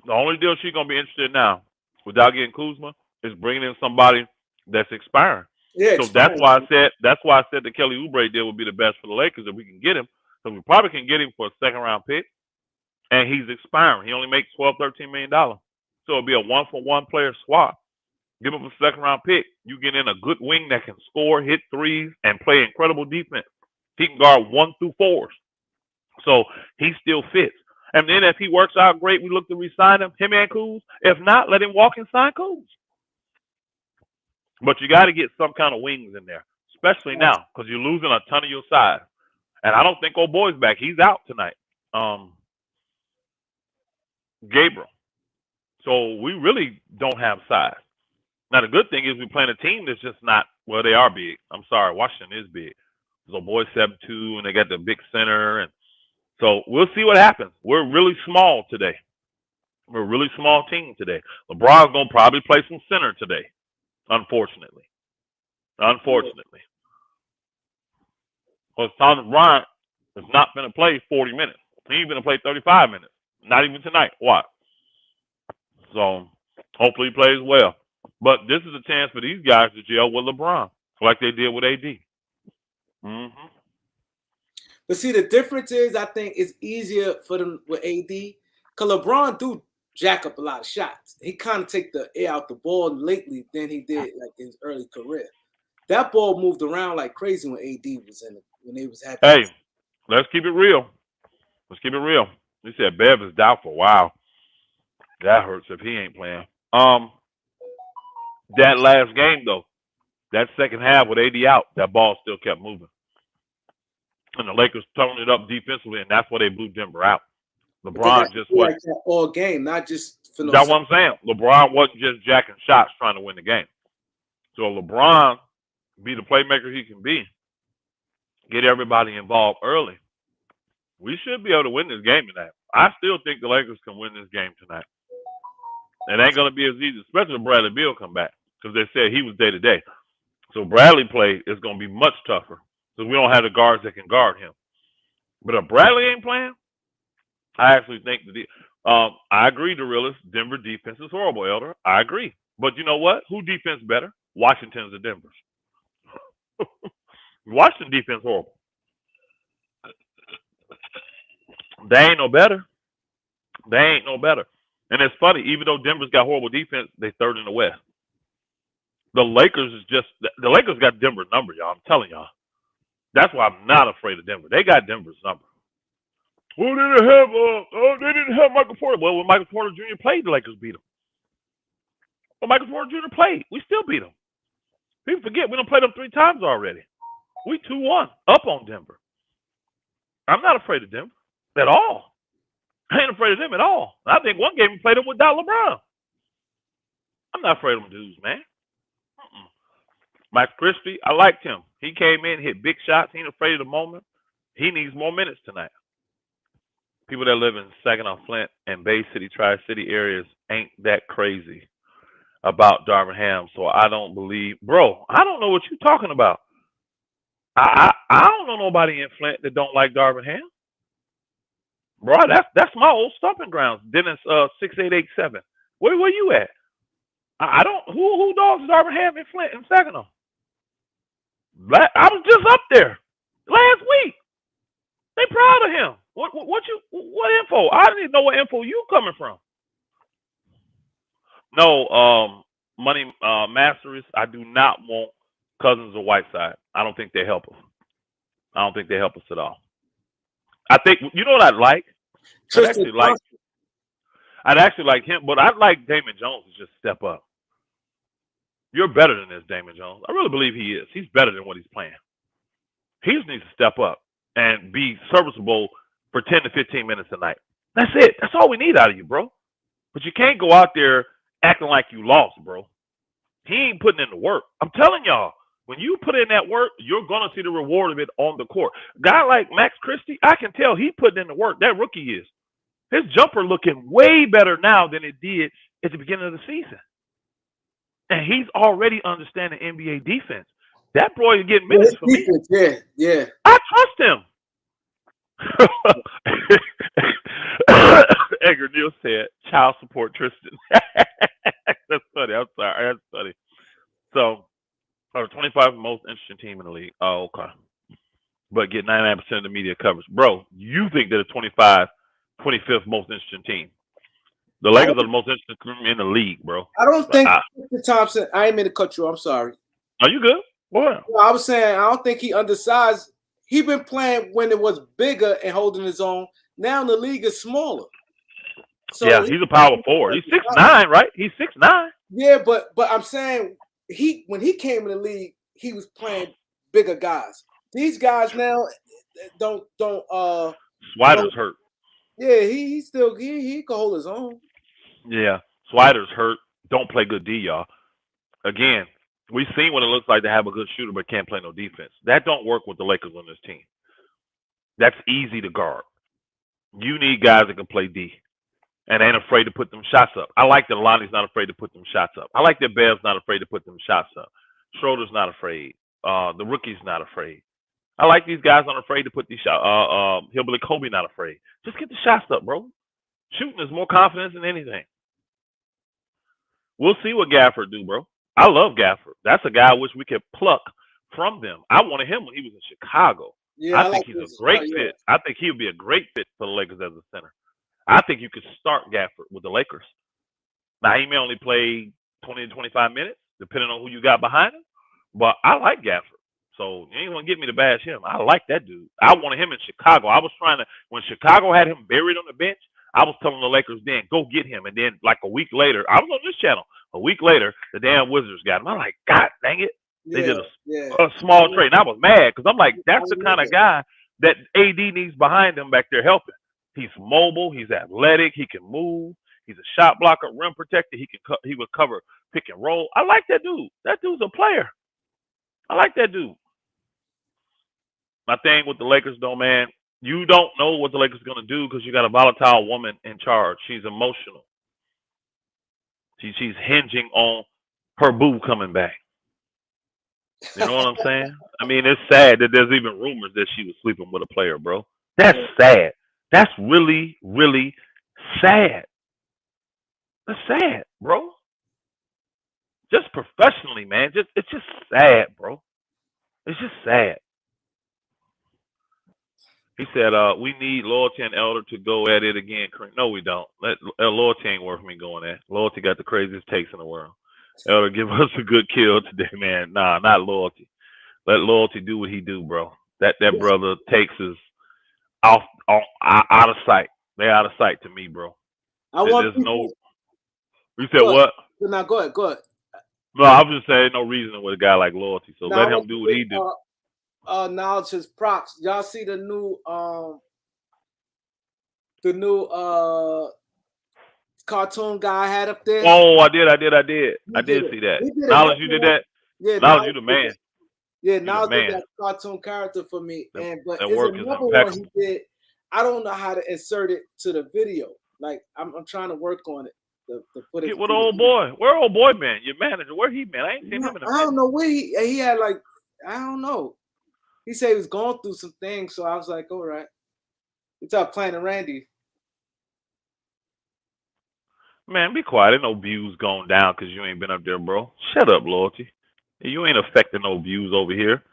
the only deal she's gonna be interested in now, without getting Kuzma, is bringing in somebody that's expiring. Yeah, So that's why expiring. I said the Kelly Oubre deal would be the best for the Lakers if we can get him. So we probably can get him for a second round pick, and he's expiring. He only makes $12-13 million. So it'll be a 1-for-1 player swap. Give him a second round pick. You get in a good wing that can score, hit threes, and play incredible defense. He can guard 1 through 4s. So he still fits. And then if he works out great, we look to re-sign him and Kuz. If not, let him walk and sign Kuz. But you got to get some kind of wings in there, especially now, because you're losing a ton of your size. And I don't think old boy's back. He's out tonight. Gabriel. So we really don't have size. Now the good thing is we're playing a team that's just not, well, they are big. I'm sorry, Washington is big. So boys 7'2", and they got the big center, and so we'll see what happens. We're really small today. We're a really small team today. LeBron's gonna probably play some center today, unfortunately. Unfortunately. Because Thomas Bryant is not going to play 40 minutes. He's going to play 35 minutes. Not even tonight. Why? So hopefully he plays well. But this is a chance for these guys to gel with LeBron, like they did with AD. Mm-hmm. But see, the difference is I think it's easier for them with AD because LeBron do jack up a lot of shots. He kind of take the air out the ball lately than he did like in his early career. That ball moved around like crazy when AD was in it, when they was happy. Hey, let's keep it real. Let's keep it real. He said Bev is doubtful. Wow. That hurts if he ain't playing. That last game though, that second half with AD out, that ball still kept moving. And the Lakers toned it up defensively, and that's why they blew Denver out. LeBron just like that all game, not just for no. That's what I'm saying. LeBron wasn't just jacking shots trying to win the game. So LeBron be the playmaker he can be, get everybody involved early. We should be able to win this game tonight. I still think the Lakers can win this game tonight. It ain't going to be as easy, especially if Bradley Beal come back, because they said he was day-to-day. So Bradley play is going to be much tougher, because we don't have the guards that can guard him. But if Bradley ain't playing, I actually think I agree, the realist. Denver defense is horrible, Elder. I agree. But you know what? Who defense better? Washington's or Denver's. Washington defense horrible. They ain't no better. They ain't no better. And it's funny, even though Denver's got horrible defense, they third in the West. The Lakers got Denver's number, y'all. I'm telling y'all. That's why I'm not afraid of Denver. They got Denver's number. Well, they didn't have Michael Porter. Well, when Michael Porter Jr. played, the Lakers beat him. When Michael Porter Jr. played, we still beat him. People forget we done played them 3 times already. We 2-1 up on Denver. I'm not afraid of Denver at all. I ain't afraid of them at all. I think one game we played them without LeBron. I'm not afraid of them dudes, man. Mike Christie, I liked him. He came in, hit big shots. He ain't afraid of the moment. He needs more minutes tonight. People that live in Saginaw, Flint, and Bay City, Tri-City areas ain't that crazy about Darvin Ham. So I don't believe, bro. I don't know what you're talking about. I don't know nobody in Flint that don't like Darvin Ham. Bro, that's my old stomping grounds. Dennis 6887. Where you at? I don't who dogs Darvin Ham in Flint and Saginaw? I was just up there last week. They proud of him. What info? I didn't even know what info you coming from. No, Money Masters, I do not want Cousins or Whiteside. I don't think they help us. I don't think they help us at all. I think, you know what I'd like? I'd actually like him, but I'd like Damon Jones to just step up. You're better than this, Damon Jones. I really believe he is. He's better than what he's playing. He just needs to step up and be serviceable for 10 to 15 minutes a night. That's it. That's all we need out of you, bro. But you can't go out there acting like you lost, bro. He ain't putting in the work. I'm telling y'all. When you put in that work, you're gonna see the reward of it on the court. Guy like Max Christie, I can tell he putting in the work. That rookie is. His jumper looking way better now than it did at the beginning of the season. And he's already understanding NBA defense. That boy is getting minutes for me. Defense, yeah. I trust him. Edgar Neal said, "Child support Tristan." That's funny. I'm sorry. That's funny. So, 25th most interesting team in the league. Oh, okay. But get 99% of the media coverage. Bro, you think they're the 25th most interesting team. The Lakers are the most interesting team in the league, bro. I don't think Thompson, I ain't mean to cut you. I'm sorry. Are you good? What? Well, I was saying, I don't think he undersized. He been playing when it was bigger and holding his own. Now the league is smaller. So yeah, he's a power forward. He's 6'9", right? He's 6'9". Yeah, but I'm saying when he came in the league, he was playing bigger guys. These guys now don't Swider's hurt. Yeah, he still he can hold his own. Yeah. Swider's hurt. Don't play good D, y'all. Again, we've seen what it looks like to have a good shooter but can't play no defense. That don't work with the Lakers on this team. That's easy to guard. You need guys that can play D and ain't afraid to put them shots up. I like that Lonnie's not afraid to put them shots up. I like that Bev's not afraid to put them shots up. Schroeder's not afraid. The rookie's not afraid. I like these guys not afraid to put these shots. Hillbilly Kobe not afraid. Just get the shots up, bro. Shooting is more confidence than anything. We'll see what Gafford do, bro. I love Gafford. That's a guy I wish we could pluck from them. I wanted him when he was in Chicago. Yeah, I think he's a great fit. I think he would be a great fit for the Lakers as a center. I think you could start Gafford with the Lakers. Now, he may only play 20 to 25 minutes, depending on who you got behind him. But I like Gafford. So you ain't going to get me to bash him. I like that dude. I wanted him in Chicago. I was trying to, when Chicago had him buried on the bench, I was telling the Lakers then, go get him. And then like a week later, I was on this channel. A week later, the damn Wizards got him. I'm like, God dang it. They did a small trade. And I was mad because I'm like, that's the kind of guy that AD needs behind him back there helping. He's mobile. He's athletic. He can move. He's a shot blocker, rim protector. He would cover pick and roll. I like that dude. That dude's a player. I like that dude. My thing with the Lakers, though, man, you don't know what the Lakers are going to do because you got a volatile woman in charge. She's emotional. She's hinging on her boo coming back. You know what I'm saying? I mean, it's sad that there's even rumors that she was sleeping with a player, bro. That's sad. That's really, really sad. That's sad, bro. Just professionally, man. It's just sad, bro. It's just sad. He said, we need Loyalty and Elder to go at it again. No, we don't. Loyalty ain't worth me going at. Loyalty got the craziest takes in the world. Elder, give us a good kill today, man. Nah, not Loyalty. Let Loyalty do what he do, bro. That brother takes us out of sight. They're out of sight to me, bro. There's no. You said what? No, go ahead. No, I'm just saying no reason with a guy like Loyalty. So let him do what he do. Now it's his props. Y'all see the new cartoon guy I had up there? Oh, I did see that. Knowledge, you did that? Yeah, Knowledge, you the man. Yeah, now did that cartoon character for me. But it's another one he did. I don't know how to insert it to the video. Like I'm trying to work on it to put it. Get with old boy. Where old boy man? Your manager? Where he been? I ain't seen him in a minute. I don't know where he had like I don't know. He said he was going through some things, so I was like, all right. We talk playing to Randy. Man, be quiet. Ain't no views going down because you ain't been up there, bro. Shut up, Loyalty. You ain't affecting no views over here.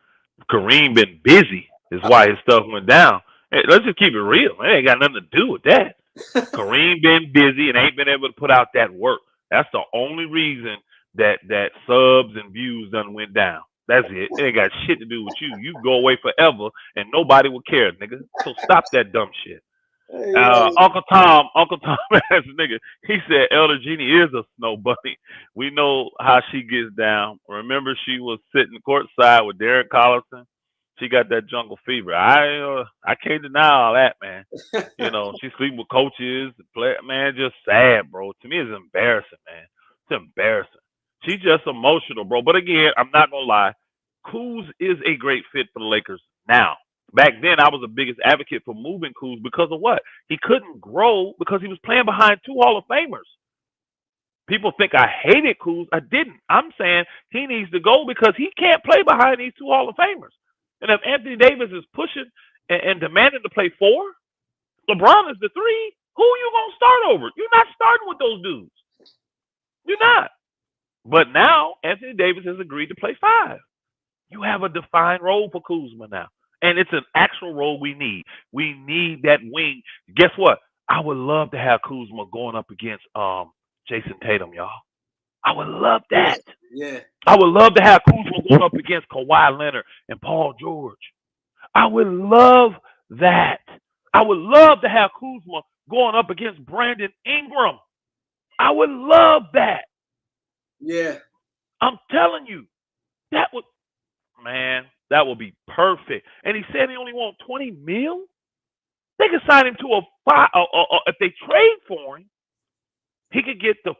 Kareem been busy is why his stuff went down. Hey, let's just keep it real. It ain't got nothing to do with that. Kareem been busy and ain't been able to put out that work. That's the only reason that subs and views done went down. That's it. It ain't got shit to do with you. You go away forever and nobody will care, nigga. So stop that dumb shit. Hey, Uncle Tom as a nigga, he said Elder Jeanie is a snow bunny. We know how she gets down. Remember she was sitting courtside with Derek Collison. She got that jungle fever. I can't deny all that, man. You know, she sleep with coaches, man, just sad, bro. To me, it's embarrassing, man. It's embarrassing. She's just emotional, bro. But again, I'm not gonna lie. Kuz is a great fit for the Lakers now. Back then, I was the biggest advocate for moving Kuz because of what? He couldn't grow because he was playing behind two Hall of Famers. People think I hated Kuz. I didn't. I'm saying he needs to go because he can't play behind these two Hall of Famers. And if Anthony Davis is pushing and demanding to play four, LeBron is the three, who are you going to start over? You're not starting with those dudes. You're not. But now Anthony Davis has agreed to play five. You have a defined role for Kuzma now. And it's an actual role we need. We need that wing. Guess what? I would love to have Kuzma going up against Jason Tatum, y'all. I would love that. Yeah. I would love to have Kuzma going up against Kawhi Leonard and Paul George. I would love that. I would love to have Kuzma going up against Brandon Ingram. I would love that. Yeah. I'm telling you, that would be perfect. And he said he only wants $20 million. They could sign him to a five. If they trade for him, he could get the.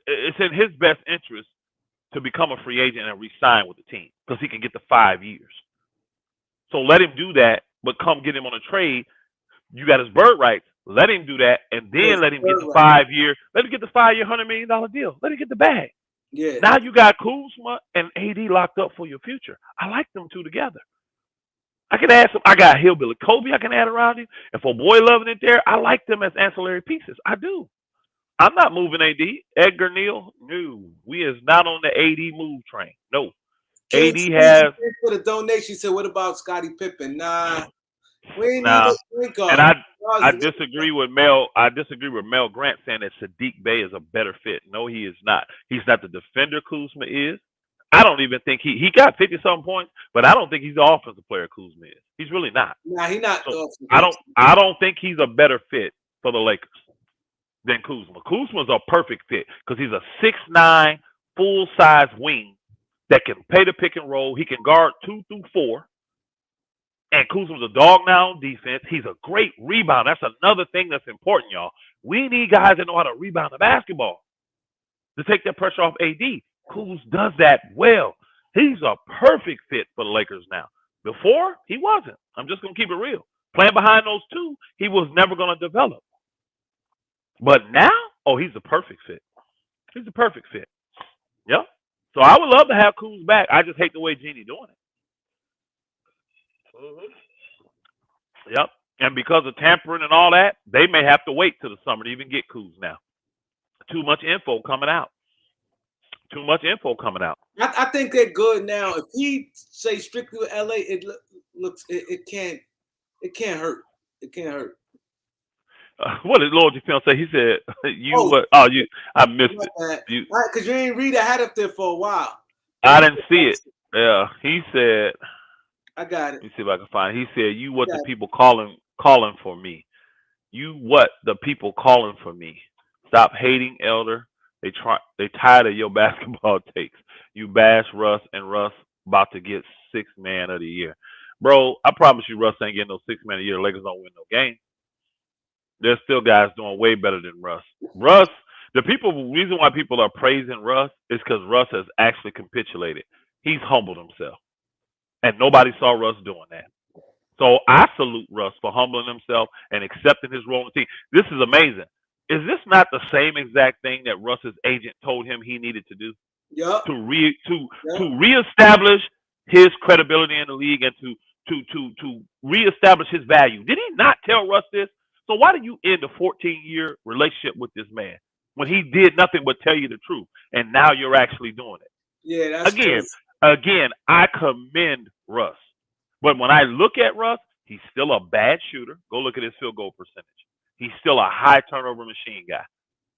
It's in his best interest to become a free agent and re-sign with the team because he can get the 5 years. So let him do that, but come get him on a trade. You got his bird rights. Let him do that, and then let him get the 5 year. Let him get the 5 year, $100 million deal. Let him get the bag. Yeah. Now you got Kuzma and AD locked up for your future. I like them two together. I can add some. I got Hillbilly Kobe I can add around him. If a boy loving it there, I like them as ancillary pieces. I do. I'm not moving AD. Edgar Neal, no. We is not on the AD move train. No. AD has for the donation. Said, "What about Scottie Pippen?" Nah, we ain't nah. need a And I disagree with Mel. I disagree with Mel Grant saying that Sadiq Bey is a better fit. No, he is not. He's not the defender Kuzma is. I don't even think he got 50-something points, but I don't think he's the offensive player Kuzma is. He's really not. Nah, he's not. So I don't think he's a better fit for the Lakers than Kuzma. Kuzma's a perfect fit because he's a 6'9", full-size wing that can play the pick and roll. He can guard 2 through 4. And Kuzma's a dog now on defense. He's a great rebounder. That's another thing that's important, y'all. We need guys that know how to rebound the basketball to take that pressure off AD. Kuz does that well. He's a perfect fit for the Lakers now. Before, he wasn't. I'm just going to keep it real. Playing behind those two, he was never going to develop. But now, he's a perfect fit. He's a perfect fit. Yep. So I would love to have Kuz back. I just hate the way Jeanie doing it. Yep. And because of tampering and all that, they may have to wait till the summer to even get Kuz now. Too much info coming out. I think they're good now. If he say strictly with LA, it can't hurt. It can't hurt. What did Lord Film say? He said, I missed it. Because you ain't read it. I had up there for a while. I didn't see it. Yeah. He said, I got it. Let me see if I can find it. He said, you what the people calling for me. You what the people calling for me. Stop hating, Elder. They tired of your basketball takes. You bash Russ, and Russ about to get 6th man of the year. Bro, I promise you Russ ain't getting no 6th man of the year. The Lakers don't win no game. There's still guys doing way better than Russ. The reason why people are praising Russ is because Russ has actually capitulated. He's humbled himself. And nobody saw Russ doing that. So I salute Russ for humbling himself and accepting his role in the team. This is amazing. Is this not the same exact thing that Russ's agent told him he needed to do? Yeah. To reestablish his credibility in the league and to reestablish his value. Did he not tell Russ this? So why do you end a 14-year relationship with this man when he did nothing but tell you the truth, and now you're actually doing it? Yeah, that's Again, I commend Russ. But when I look at Russ, he's still a bad shooter. Go look at his field goal percentage. He's still a high turnover machine guy.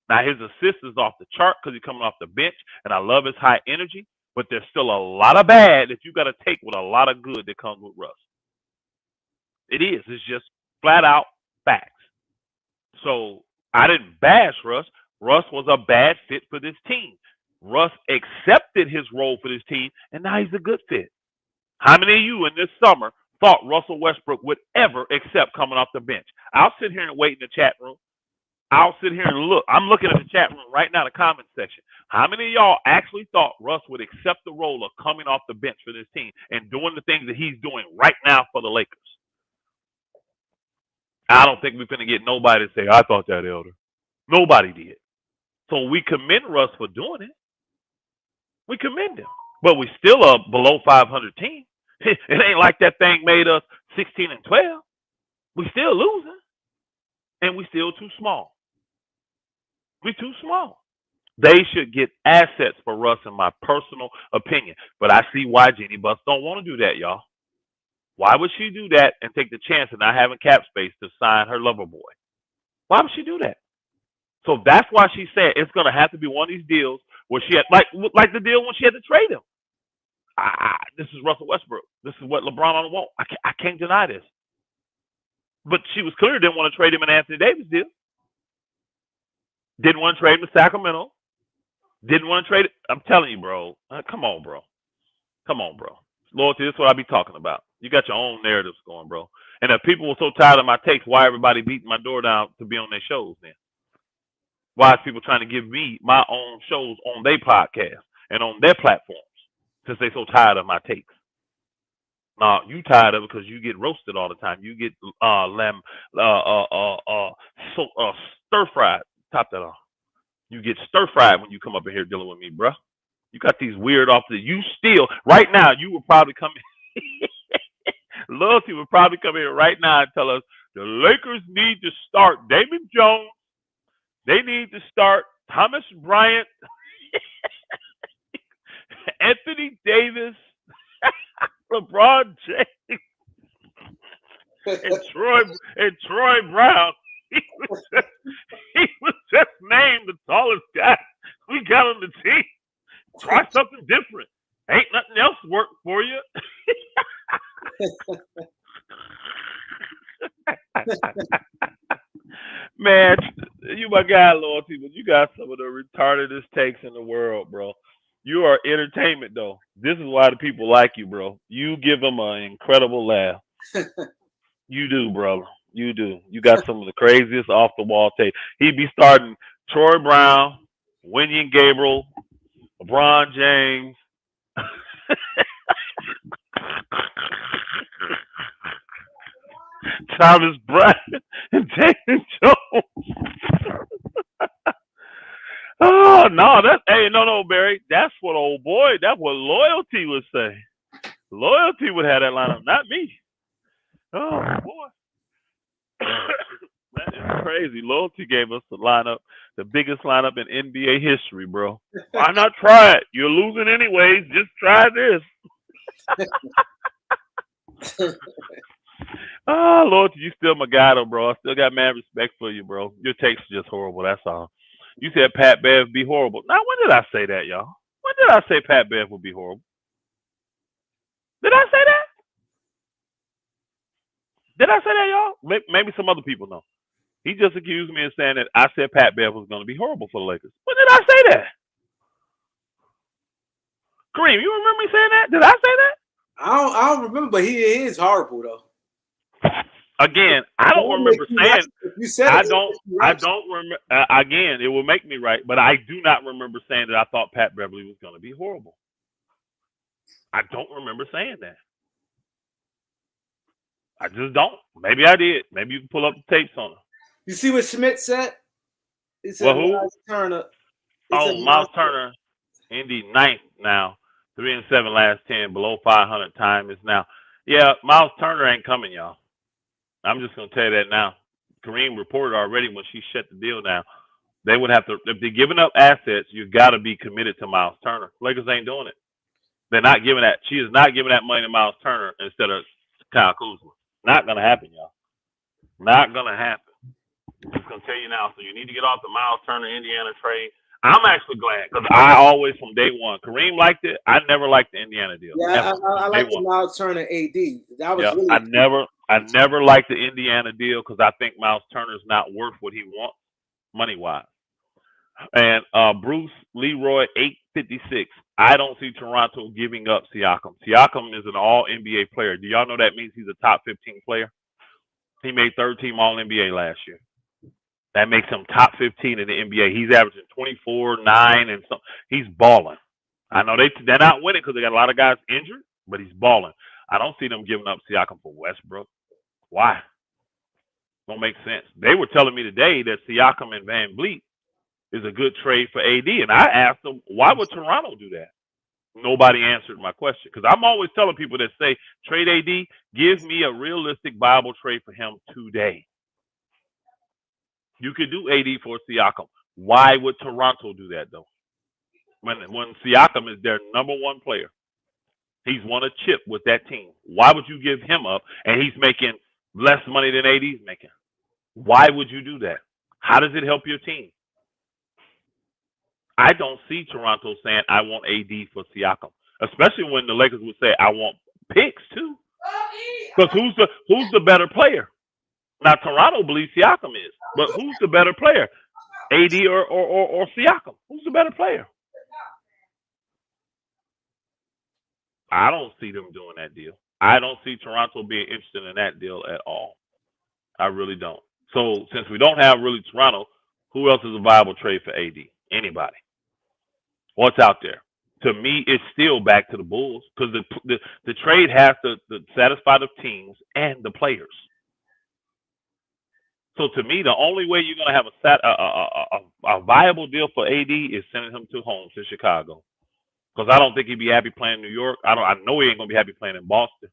Now, his assist is off the chart because he's coming off the bench, and I love his high energy, but there's still a lot of bad that you got to take with a lot of good that comes with Russ. It is. It's just flat out facts. So I didn't bash Russ. Russ was a bad fit for this team. Russ accepted his role for this team, and now he's a good fit. How many of you in this summer thought Russell Westbrook would ever accept coming off the bench? I'll sit here and wait in the chat room. I'll sit here and look. I'm looking at the chat room right now, the comment section. How many of y'all actually thought Russ would accept the role of coming off the bench for this team and doing the things that he's doing right now for the Lakers? I don't think we're going to get nobody to say, I thought that, Elder. Nobody did. So we commend Russ for doing it. We commend him. But we still a below 500 team. It ain't like that thing made us 16 and 12. We still losing. And we still too small. We too small. They should get assets for Russ, in my personal opinion. But I see why Jeanie Buss don't want to do that, y'all. Why would she do that and take the chance of not having cap space to sign her lover boy? Why would she do that? So that's why she said it's going to have to be one of these deals where she had, like the deal when she had to trade him. This is Russell Westbrook. This is what LeBron don't want. I can't deny this. But she was clear didn't want to trade him in Anthony Davis deal. Didn't want to trade him to Sacramento. Didn't want to trade it. I'm telling you, bro. Come on, bro. Come on, bro. Loyalty, this is what I be talking about. You got your own narratives going, bro. And if people were so tired of my takes, why everybody beating my door down to be on their shows then? Why is people trying to give me my own shows on their podcast and on their platforms since they so tired of my takes? Now, you tired of it because you get roasted all the time. You get stir-fried. Top that off. You get stir-fried when you come up in here dealing with me, bruh. You got these weird off the. You still right now. You would probably come. Loyalty would probably come here right now and tell us the Lakers need to start Damon Jones. They need to start Thomas Bryant, Anthony Davis, LeBron James, and Troy Brown. He was just named the tallest guy we got on the team. Try something different. Ain't nothing else work for you. Man, you my guy, Loyalty, but you got some of the retardedest takes in the world, bro. You are entertainment, though. This is why the people like you, bro. You give them an incredible laugh. You do, brother. You do. You got some of the craziest off the wall tape. He'd be starting Troy Brown, Wenyan Gabriel, LeBron James. Thomas Bryant and James Jones. Oh no, no, Barry. That's what old boy. That's what Loyalty would say. Loyalty would have that lineup, not me. Oh boy, that is crazy. Loyalty gave us the lineup, the biggest lineup in NBA history, bro. Why not try it? You're losing anyways. Just try this. Oh, Loyalty, you still my guy, though, bro. I still got mad respect for you, bro. Your takes are just horrible. That's all. You said Pat Bev be horrible. Now, when did I say that, y'all? When did I say Pat Bev would be horrible? Did I say that? Did I say that, y'all? Maybe some other people know. He just accused me of saying that I said Pat Bev was going to be horrible for the Lakers. When did I say that? Kareem, you remember me saying that? Did I say that? I don't remember, but he is horrible though. Again, I don't remember saying. You said I don't remember. Again, it will make me right, but I do not remember saying that I thought Pat Beverly was going to be horrible. I don't remember saying that. I just don't. Maybe I did. Maybe you can pull up the tapes on it. You see what Schmidt said? He said, well, who? Miles Turner. Miles Turner, Indy 9th now. 3-7 last 10, below 500 time is now. Yeah, Miles Turner ain't coming, y'all. I'm just going to tell you that now. Kareem reported already when she shut the deal down. They would have to, if they're giving up assets, you got to be committed to Miles Turner. Lakers ain't doing it. They're not giving that. She is not giving that money to Miles Turner instead of Kyle Kuzma. Not going to happen, y'all. Not going to happen. I'm just going to tell you now. So you need to get off the Miles Turner Indiana trade. I'm actually glad because I always, from day one, Kareem liked it. I never liked the Indiana deal. Yeah, I like the Miles Turner AD. That was really I never liked the Indiana deal because I think Miles Turner's not worth what he wants money-wise. And Bruce Leroy 856. I don't see Toronto giving up Siakam. Siakam is an all-NBA player. Do y'all know that means he's a top 15 player? He made third team All-NBA last year. That makes him top 15 in the NBA. He's averaging 24, 9, and so he's balling. I know they're not winning because they got a lot of guys injured, but he's balling. I don't see them giving up Siakam for Westbrook. Why? Don't make sense. They were telling me today that Siakam and Van Vliet is a good trade for AD, and I asked them, why would Toronto do that? Nobody answered my question because I'm always telling people that say trade AD, give me a realistic, viable trade for him today. You could do AD for Siakam. Why would Toronto do that though? When Siakam is their number one player, he's won a chip with that team. Why would you give him up and he's making less money than AD's making? Why would you do that? How does it help your team? I don't see Toronto saying, I want AD for Siakam, especially when the Lakers would say, I want picks too. Because who's the better player? Now, Toronto believes Siakam is, but who's the better player? AD or Siakam? Who's the better player? I don't see them doing that deal. I don't see Toronto being interested in that deal at all. I really don't. So since we don't have really Toronto, who else is a viable trade for AD? Anybody? What's out there? To me, it's still back to the Bulls because the trade has to satisfy the teams and the players. So to me, the only way you're going to have a viable deal for AD is sending him to home to Chicago. Because I don't think he'd be happy playing in New York. I know he ain't gonna be happy playing in Boston.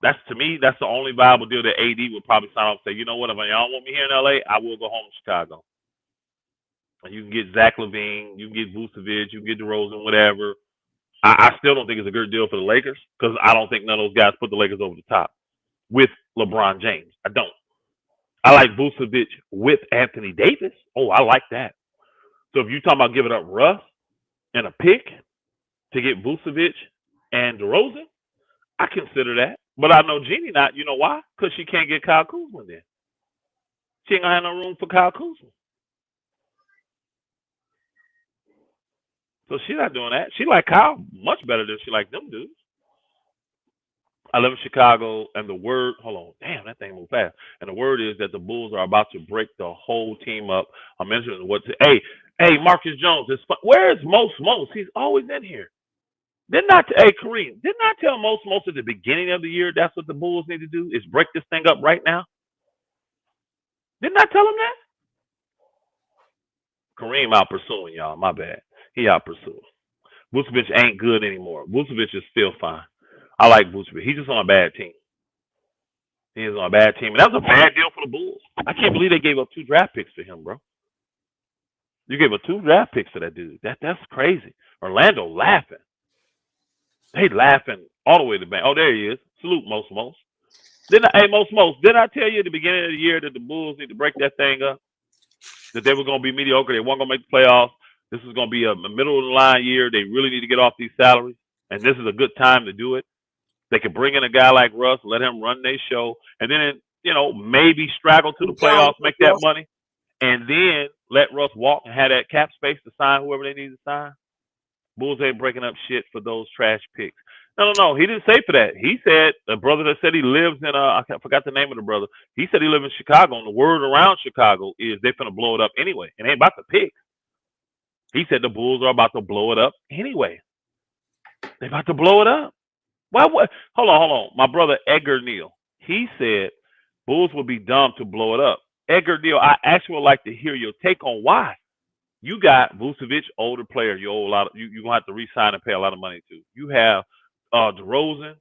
To me, that's the only viable deal that AD would probably sign off and say, you know what, if y'all want me here in LA, I will go home to Chicago. And you can get Zach LaVine, you can get Vucevic, you can get DeRozan, whatever. I still don't think it's a good deal for the Lakers because I don't think none of those guys put the Lakers over the top with LeBron James. I don't. I like Vucevic with Anthony Davis. Oh, I like that. So if you're talking about giving up Russ and a pick to get Vucevic and DeRozan, I consider that. But I know Jeanie not. You know why? Because she can't get Kyle Kuzma then. She ain't gonna have no room for Kyle Kuzma. So she's not doing that. She like Kyle much better than she like them dudes. I live in Chicago, and the word, hold on, damn, that thing moved fast. And the word is that the Bulls are about to break the whole team up. I'm interested in hey, Marcus Jones, where is Most? He's always in here. Kareem, didn't I tell Most at the beginning of the year that's what the Bulls need to do is break this thing up right now? Didn't I tell him that? Kareem out pursuing y'all, my bad. He out pursuing. Vucevic ain't good anymore. Vucevic is still fine. I like Vucevic. He's just on a bad team. He is on a bad team. And that was a bad deal for the Bulls. I can't believe they gave up 2 draft picks for him, bro. You gave up 2 draft picks for that dude. That's crazy. Orlando laughing. They laughing all the way to the bank. Oh, there he is. Salute Most. Most, didn't I tell you at the beginning of the year that the Bulls need to break that thing up? That they were going to be mediocre. They weren't going to make the playoffs. This is going to be a middle of the line year. They really need to get off these salaries. And this is a good time to do it. They could bring in a guy like Russ, let him run their show, and then, maybe straggle to the playoffs, make that money, and then let Russ walk and have that cap space to sign whoever they need to sign. Bulls ain't breaking up shit for those trash picks. No. He didn't say for that. He said, a brother that said he lives in, I forgot the name of the brother. He said he lives in Chicago, and the word around Chicago is they're going to blow it up anyway. It ain't about the picks. He said the Bulls are about to blow it up anyway. They're about to blow it up. Why? Hold on. My brother Edgar Neal, he said Bulls would be dumb to blow it up. Edgar Neal, I actually would like to hear your take on why. You got Vucevic, older player. You owe a lot. You're gonna have to re-sign and pay a lot of money to. You have DeRozan,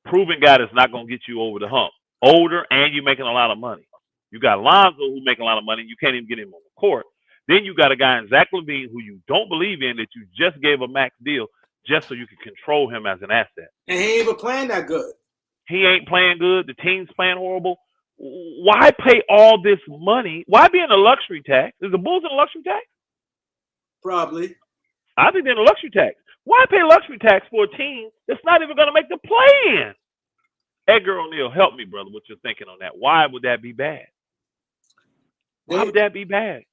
proven guy that's not gonna get you over the hump. Older and you're making a lot of money. You got Lonzo who's making a lot of money. You can't even get him on the court. Then you got a guy in Zach LaVine who you don't believe in that you just gave a max deal just so you can control him as an asset. And he ain't even playing that good. He ain't playing good. The team's playing horrible. Why pay all this money? Why be in a luxury tax? Is the Bulls in a luxury tax? Probably. I think they're in a luxury tax. Why pay luxury tax for a team that's not even going to make the play-in? Edgar O'Neal, help me, brother, what you're thinking on that. Why would that be bad? Why would that be bad?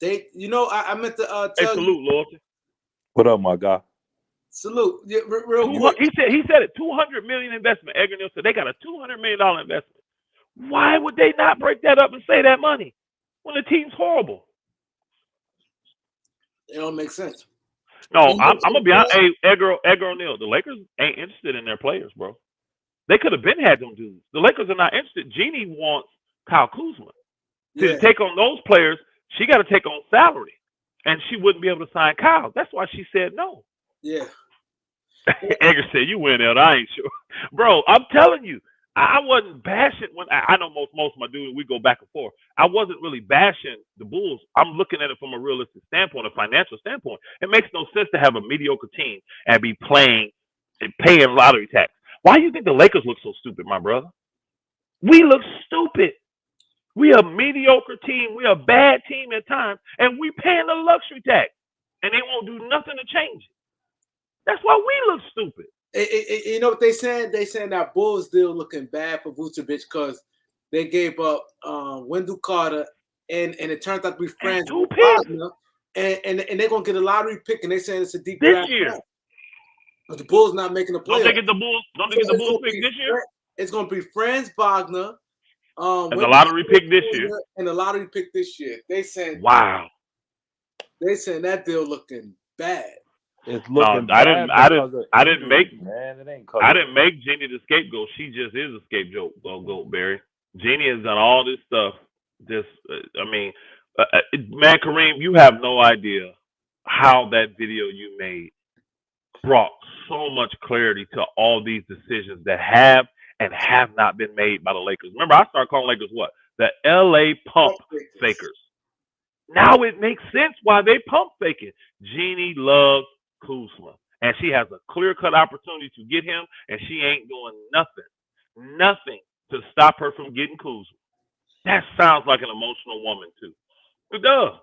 I meant to tell you. Salute, Loyalty. What up, my guy? Salute. Yeah, real quick. He said it. $200 million investment. Edgar O'Neal said they got a $200 million investment. Why would they not break that up and say that money when the team's horrible? It don't make sense. No, And I'm gonna be honest. Hey, Edgar O'Neal, the Lakers ain't interested in their players, bro. They could have been had them dudes. The Lakers are not interested. Jeanie wants Kyle Kuzma. To yeah, take on those players, she got to take on salary, and she wouldn't be able to sign Kyle. That's why she said no. yeah. Edgar said, "You win out. I ain't sure, bro. I'm telling you, I wasn't bashing when I know most of my dudes. We go back and forth. I wasn't really bashing the Bulls. I'm looking at it from a realistic standpoint, a financial standpoint. It makes no sense to have a mediocre team and be playing and paying lottery tax. Why do you think the Lakers look so stupid, my brother? We look stupid. We a mediocre team. We a bad team at times, and we paying the luxury tax, and they won't do nothing to change it. That's why we look stupid. You know what they saying? They saying that Bulls deal looking bad for Vucevic because they gave up Wendell Carter, and it turns out to be friends with Wagner, and they're gonna get a lottery pick, and they saying it's a deep this year. But the Bulls not making the playoffs. Don't they get the Bulls? Don't they get the Bulls pick this year? It's gonna be Franz Wagner. And the lottery pick this year. And the lottery pick this year. They saying wow. They saying that deal looking bad. It's looking bad. I didn't make Jeanie the scapegoat. She just is a scapegoat, goat Barry. Jeanie has done all this stuff. Man, Kareem, you have no idea how that video you made brought so much clarity to all these decisions that have and have not been made by the Lakers. Remember, I started calling Lakers what? The LA pump fakers. Now it makes sense why they pump faking. Jeanie loves Kuzma, and she has a clear-cut opportunity to get him, and she ain't doing nothing to stop her from getting Kuzma. That sounds like an emotional woman too. It does.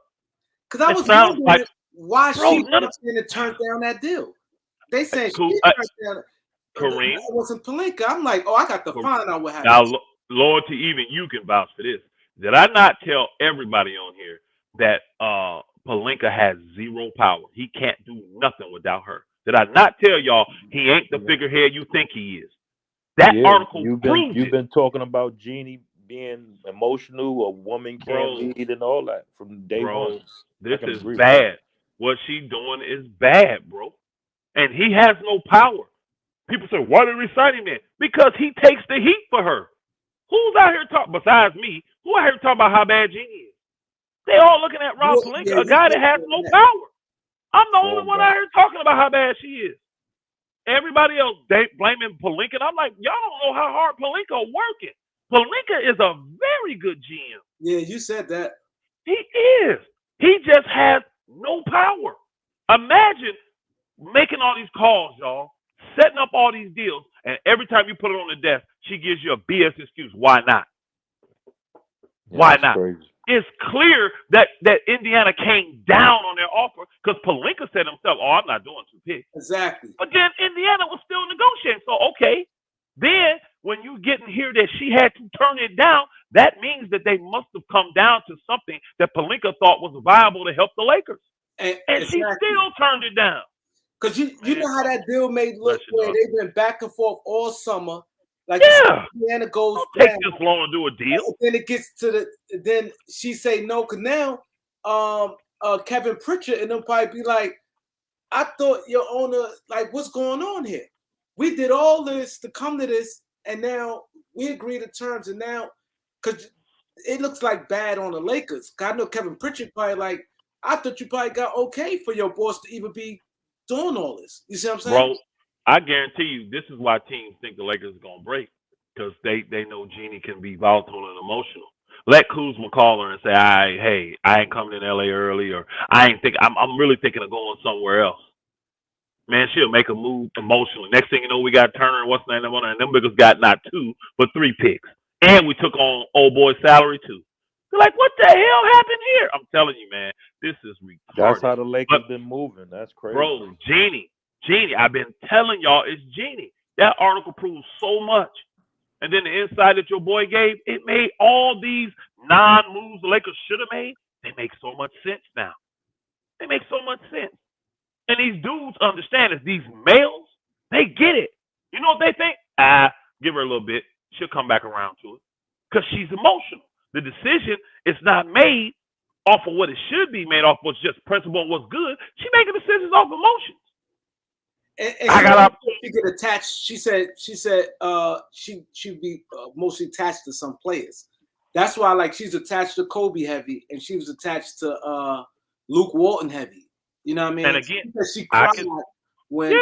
Because I was wondering why she was going to turn down that deal. They said she turned down. Kareem, it wasn't Pelinka. I'm like, I got to find out what happened. Now, loyalty, even you can vouch for this. Did I not tell everybody on here that Pelinka has zero power? He can't do nothing without her. Did I not tell y'all he ain't the figurehead you think he is? That article proves You've been talking about Jeanie being emotional, a woman can't lead, and all that from day one. This is bad. What she doing is bad, bro. And he has no power. People say, why did we sign him then? Because he takes the heat for her. Who's out here talking, besides me, who out here talking about how bad Jeanie is? They all looking at Rob Pelinka, a guy that has no power. I'm the only one out here talking about how bad she is. Everybody else blaming Pelinka. I'm like, y'all don't know how hard Pelinka working. Pelinka is a very good GM. Yeah, you said that. He is. He just has no power. Imagine making all these calls, y'all, setting up all these deals, and every time you put it on the desk, she gives you a BS excuse. Why not? Why not? Crazy. It's clear that Indiana came down on their offer because Pelinka said himself, I'm not doing 2 picks. Exactly. But then Indiana was still negotiating. So, okay. Then when you get in here that she had to turn it down, that means that they must have come down to something that Pelinka thought was viable to help the Lakers. And she still turned it down. Because you know how that deal made look where they've been back and forth all summer. Like Indiana goes down. Take this long to do a deal. Then it gets to then she say no, because now Kevin Pritchard and them probably be like, I thought your owner, like, what's going on here? We did all this to come to this, and now we agree to terms, and now because it looks like bad on the Lakers. I know Kevin Pritchard probably like, I thought you probably got okay for your boss to even be doing all this. You see what I'm saying? Bro, I guarantee you this is why teams think the Lakers are gonna break, because they know Jeanie can be volatile and emotional. Let Kuzma call her and say, hey, I ain't coming in LA early, or I'm really thinking of going somewhere else. Man, she'll make a move emotionally. Next thing you know, we got Turner and what's the name, and them niggas got not 2 but 3 picks. And we took on old boy's salary too. They're like, what the hell happened here? I'm telling you, man, this is retarded. That's how the Lakers been moving. That's crazy. Bro, Jeanie, I've been telling y'all it's Jeanie. That article proves so much. And then the insight that your boy gave, it made all these non-moves the Lakers should have made. They make so much sense now. They make so much sense. And these dudes understand it. These males, they get it. You know what they think? Give her a little bit. She'll come back around to it. because she's emotional. The decision is not made off of what it should be made off of what's just principle and what's good. She making decisions off emotions. And I got she get attached. She said she'd be mostly attached to some players. That's why, like, she's attached to Kobe heavy, and she was attached to Luke Walton heavy. You know what I mean? And again, she cried when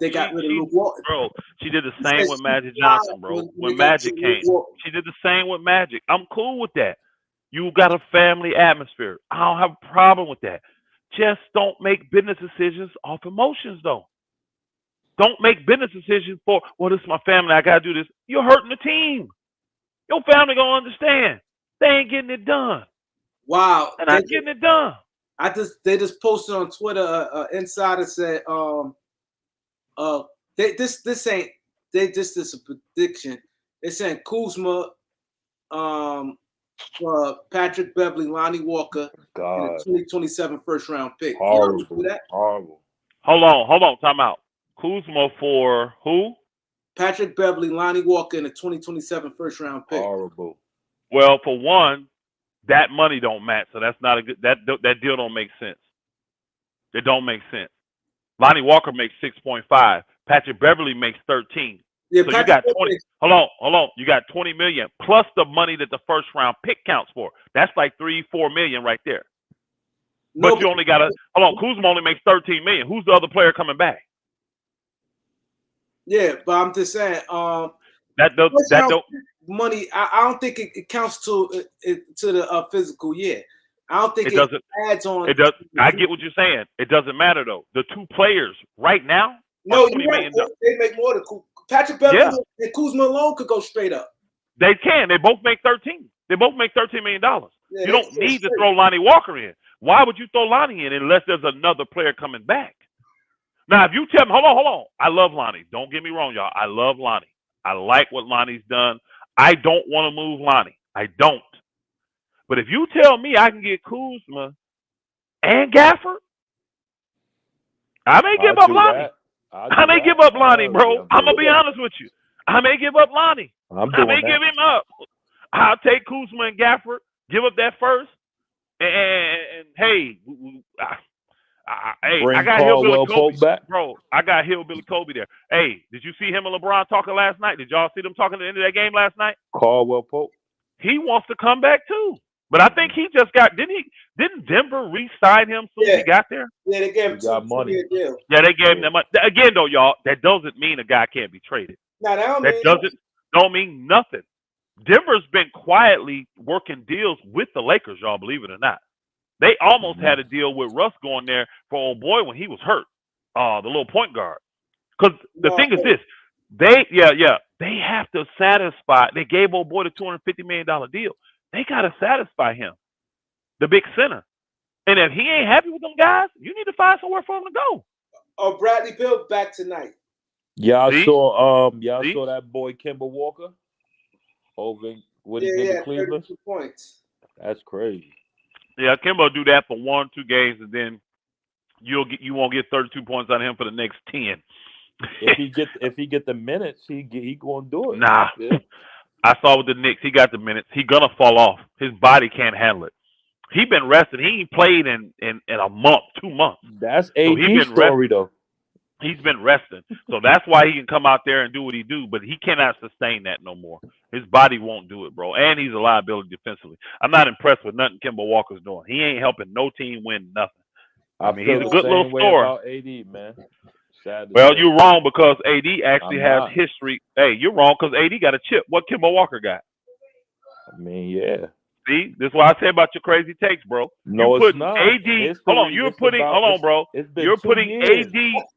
they got rid of Luke Walton. Bro, she did the same with Magic Johnson, bro. When Magic came, she did the same with Magic. I'm cool with that. You got a family atmosphere. I don't have a problem with that. Just don't make business decisions off emotions, though. Don't make business decisions for, well, this is my family, I got to do this. You're hurting the team. Your family going to understand. They ain't getting it done. Wow. And I'm getting it done. They just posted on Twitter, insider said, this ain't, this is a prediction. They're saying Kuzma, Patrick Beverly, Lonnie Walker, and a 2027 first round pick. Horrible. You know that? Horrible. Hold on, time out. Kuzma for who? Patrick Beverly, Lonnie Walker, and a 2027 first round pick. Horrible. Well, for one, that money don't match, so that's not a good. That deal don't make sense. It don't make sense. Lonnie Walker makes 6.5. Patrick Beverly makes 13. Yeah, so Patrick you got 20. Hold on. You got 20 million plus the money that the first round pick counts for. That's like 3-4 million right there. No, but you only got Kuzma only makes 13 million. Who's the other player coming back? Yeah, but I'm just saying, that don't money. I don't think it counts to the physical year. I don't think it adds on. It does. I get what you're saying. It doesn't matter though. The two players right now. No, $20 million. They make more than Patrick Beverly and Kuzma alone could go straight up. They can. They both make 13. They both make $13 million. Yeah, you don't need to throw Lonnie Walker in. Why would you throw Lonnie in unless there's another player coming back? Now, if you tell me, hold on. I love Lonnie. Don't get me wrong, y'all. I love Lonnie. I like what Lonnie's done. I don't want to move Lonnie. I don't. But if you tell me I can get Kuzma and Gafford, I may give up Lonnie. I may give up Lonnie, bro. I'm going to be honest with you. I may give up Lonnie. I may give him up. I'll take Kuzma and Gafford, give up that first, and hey, I got Hillbilly Kobe back, bro. I got Hillbilly Kobe there. Hey, did you see him and LeBron talking last night? Did y'all see them talking at the end of that game last night? Caldwell Pope. He wants to come back too, but I think he just got. Didn't Denver re-sign him soon as he got there? Yeah, they gave him money. Yeah, they gave him that money. Again, though, y'all, that doesn't mean a guy can't be traded. No, that don't mean nothing. Denver's been quietly working deals with the Lakers, y'all, believe it or not. They almost had a deal with Russ going there for old boy when he was hurt, the little point guard. Because the thing is this, they have to satisfy. They gave old boy the $250 million deal. They got to satisfy him, the big center. And if he ain't happy with them guys, you need to find somewhere for him to go. Oh, Bradley Beal back tonight. Y'all saw that boy Kemba Walker over what he did in Cleveland. 32 points. That's crazy. Yeah, Kemba do that for 1-2 games, and then you won't get 32 points out of him for the next 10. if he get the minutes, he gonna do it. Nah, I saw with the Knicks, he got the minutes. He gonna fall off. His body can't handle it. He been resting. He ain't played in a month, 2 months. That's AD's story though. He's been resting, so that's why he can come out there and do what he do. But he cannot sustain that no more. His body won't do it, bro. And he's a liability defensively. I'm not impressed with nothing Kemba Walker's doing. He ain't helping no team win nothing. I mean, he's a good little scorer. About AD, man. Well, you're wrong because AD actually has history. Hey, you're wrong because AD got a chip. What Kemba Walker got? I mean, yeah. See, this is why I say about your crazy takes, bro. No, you're it's not. AD. Hold on, you're putting. Hold on, bro. You're putting AD.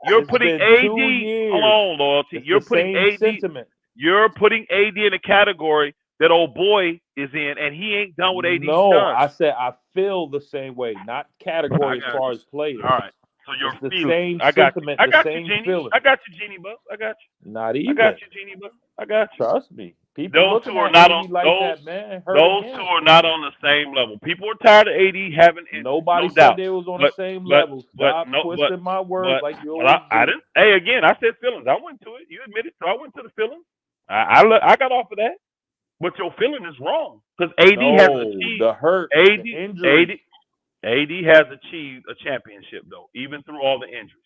You're putting AD. Hold on, loyalty. You're putting AD. Sentiment. You're putting AD in a category that old boy is in, and he ain't done what AD's done. No, I said I feel the same way, not category as far as players. All right. So you're the same I got sentiment, you. I got the you, same Jeanie. feeling. I got you, Jeanie Buss. I got you. Not even. I got you, Jeanie Buss. I got you. Trust me. People those two are not on like those. That, man. Those two are not on the same level. People are tired of AD having. Nobody no said doubt. they was on the same level. Stop twisting my words like you always do. I didn't. Hey, again, I said feelings. I went to it. You admitted, so I went to the feelings. I got off of that. But your feeling is wrong because AD has achieved the hurt, AD, the injury. AD has achieved a championship though, even through all the injuries.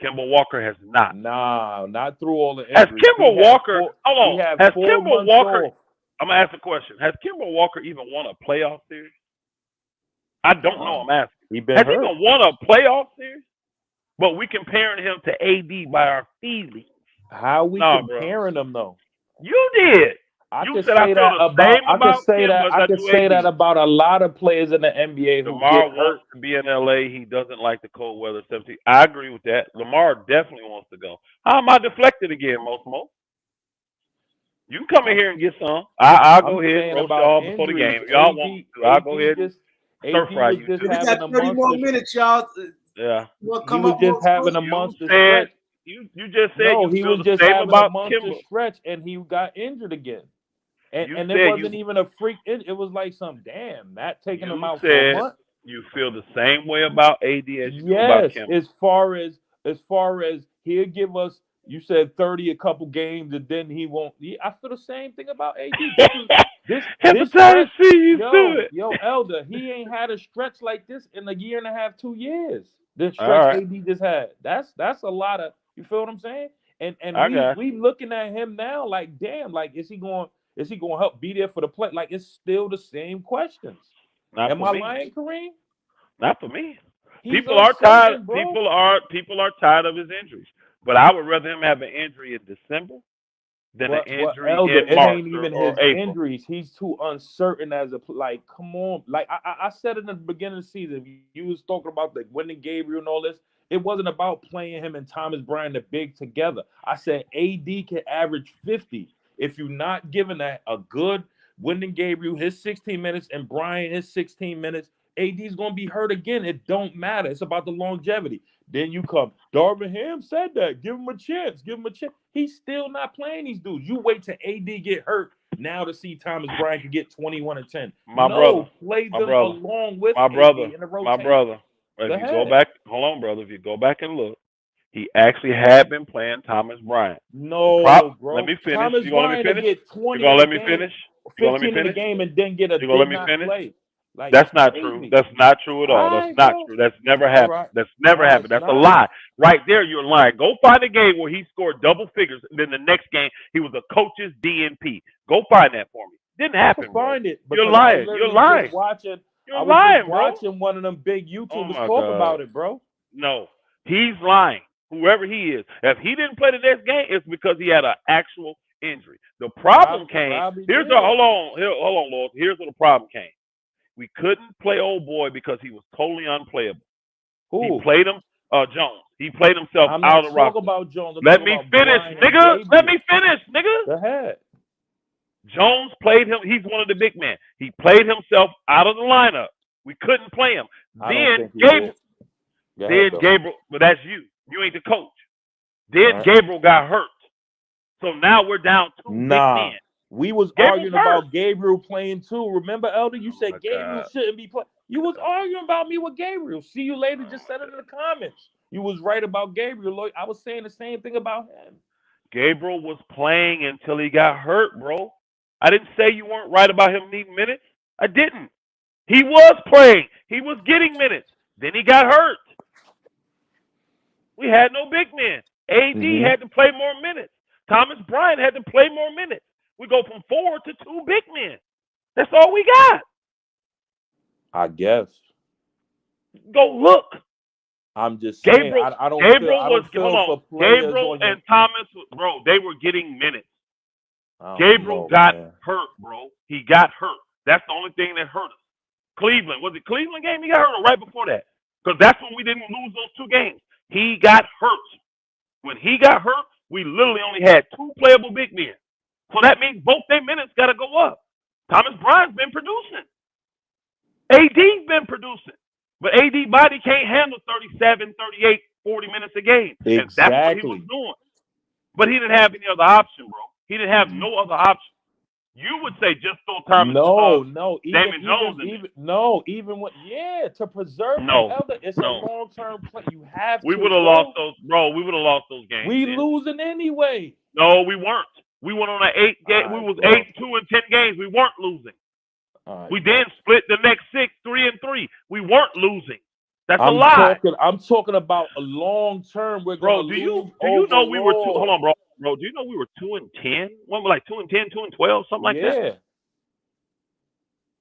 Kemba Walker has not. Nah, not through all the Has injuries. Kemba Walker? Hold on. He had Has 4 Kemba months Walker? off. I'm gonna ask a question. Has Kemba Walker even won a playoff series? I don't know. I'm asking. He been Has hurt. he even won a playoff series? But we comparing him to AD by our feelings. How we comparing them though? You did. I could say that about a lot of players in the NBA who Lamar get hurt. wants to be in LA. He doesn't like the cold weather. 17. I agree with that. Lamar definitely wants to go. How am I deflected again, Mo? You can come in here and get some. I'll go ahead and roast y'all before the game. If y'all want to, I'll go ahead and stir fry you. We got 30 more minutes, y'all. Yeah. He was just having a monster stretch. You just said he was just having a monster stretch and he got injured again. And it wasn't even a freak. It was like some that taking him out for a month. You feel the same way about AD as you do about Kemba. As far as he'll give us. You said 30 a couple games, and then he won't. I feel the same thing about AD. This stretch, yo, Elder, he ain't had a stretch like this in a year and a half, 2 years. This stretch AD just had. That's a lot of. You feel what I'm saying? And we looking at him now like, damn, like is he going to help be there for the play? Like it's still the same questions. Am I lying, Kareem? Not for me. People are tired. People are tired of his injuries. But I would rather him have an injury in December than an injury in March it ain't even or his April. Injuries. He's too uncertain as a come on. Like I said in the beginning of the season, you was talking about the winning Gabriel and all this. It wasn't about playing him and Thomas Bryant the big together. I said AD can average 50 if you're not giving a good Wyndon Gabriel his 16 minutes and Bryant his 16 minutes. AD's gonna be hurt again. It don't matter. It's about the longevity. Then you come. Darvin Ham said that. Give him a chance. He's still not playing these dudes. You wait till AD get hurt now to see Thomas Bryant can get 21 and 10. Play them along with AD in the rotation. My brother. If you go back, hold on, brother. If you go back and look, he actually had been playing Thomas Bryant. No, bro. Let me finish. Thomas you gonna Bryant let me finish? Get 20 you gonna let me finish? 15 in the game and then get a you gonna let me finish? Play. Like, that's not true. That's not true at all. That's not true. That's never happened. Right. That's never happened. That's a lie. Right there, you're lying. Go find a game where he scored double figures, and then the next game he was a coach's DNP. Go find that for me. Didn't happen. Find it. You're lying. You're lying. You're lying, bro. Watching one of them big YouTubers talk about it, bro. No, he's lying. Whoever he is, if he didn't play the next game, it's because he had an actual injury. The problem came. Hold on, Lord. Here's where the problem came. We couldn't play old boy because he was totally unplayable. Who? He played him, Jones. He played himself out of the roster. About Jones. Let me finish, nigga. Let me finish, nigga. Go ahead. Jones played him. He's one of the big men. He played himself out of the lineup. We couldn't play him. Then Gabriel, but that's you. You ain't the coach. Then Gabriel got hurt. So now we're down 2 big men. We was arguing about Gabriel playing too. Remember, Elder? You said Gabriel shouldn't be playing. You was arguing about me with Gabriel. See you later. Just said it in the comments. You was right about Gabriel. I was saying the same thing about him. Gabriel was playing until he got hurt, bro. I didn't say you weren't right about him needing minutes. I didn't. He was playing. He was getting minutes. Then he got hurt. We had no big men. AD had to play more minutes. Thomas Bryant had to play more minutes. We go from 4 to 2 big men. That's all we got. I guess. Go look. I'm just saying. I don't feel Gabriel and Thomas, bro, they were getting minutes. Gabriel got hurt, bro. He got hurt. That's the only thing that hurt us. Cleveland. Was it Cleveland game he got hurt or right before that? Because that's when we didn't lose those 2 games. He got hurt. When he got hurt, we literally only had 2 playable big men. So that means both their minutes got to go up. Thomas Bryant's been producing. AD's been producing. But AD body can't handle 37, 38, 40 minutes a game. Exactly. And that's what he was doing. But he didn't have any other option, bro. He didn't have no other option. You would say just throw Thomas Damon Jones to preserve Elder. It's a long-term play. You have to. We would have lost those, bro. We would have lost those games. We losing anyway. No, we weren't. We went on an 8-game. We was 8-2 in 10 games. We weren't losing. We then split the next 6, 3-3. We weren't losing. That's a lie. I'm talking about a long term. We're bro. Gonna Do you lose know we were 2? overall. Hold on, bro. Bro, do you know we were 2-10? One was like 2-10, 2-12, something like that. Yeah.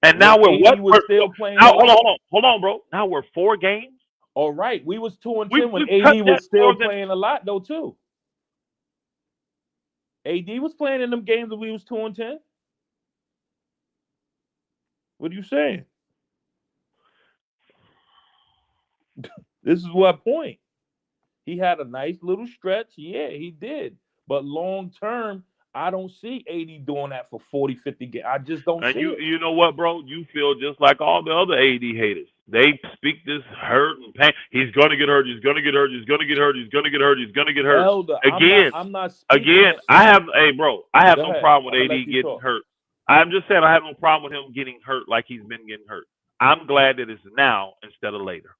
And now we're what? Was still playing. Now, hold on, bro. Now we're 4 games. All right, we was 2-10 when we AD was still playing a lot though too. AD was playing in them games when we was 2-10. What are you saying? This is what point. He had a nice little stretch. Yeah, he did. But long term, I don't see AD doing that for 40, 50 games. I just don't see it. You know what, bro? You feel just like all the other AD haters. They speak this hurt and pain. He's going to get hurt. He's going to get hurt. He's going to get hurt. He's going to get hurt. He's going to get hurt. Elder, I'm not again, I have no problem with AD getting hurt. I'm just saying I have no problem with him getting hurt like he's been getting hurt. I'm glad that it's now instead of later.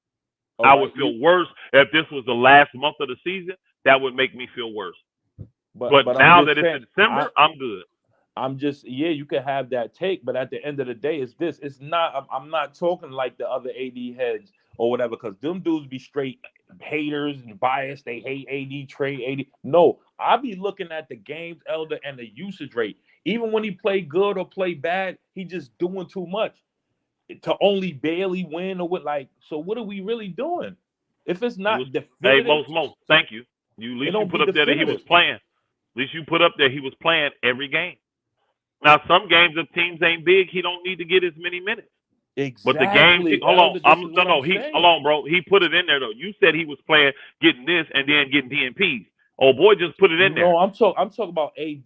I would feel worse if this was the last month of the season. That would make me feel worse. But now that it's December, I'm good. I'm just, you can have that take, but at the end of the day, it's not, I'm not talking like the other AD heads or whatever, because them dudes be straight haters and biased. They hate AD, trade AD. No, I be looking at the games, Elder, and the usage rate. Even when he play good or play bad, he just doing too much to only barely win or what. Like, so what are we really doing? If it's not definitive. Hey, most, thank you. At least you put up there that he was playing. At least you put up there he was playing every game. Now, some games, if teams ain't big, he don't need to get as many minutes. Exactly. But the games, hold on, bro. He put it in there though. You said he was playing, getting this, and then getting DNPs. Oh boy, just put it in there. No, I'm talking about AD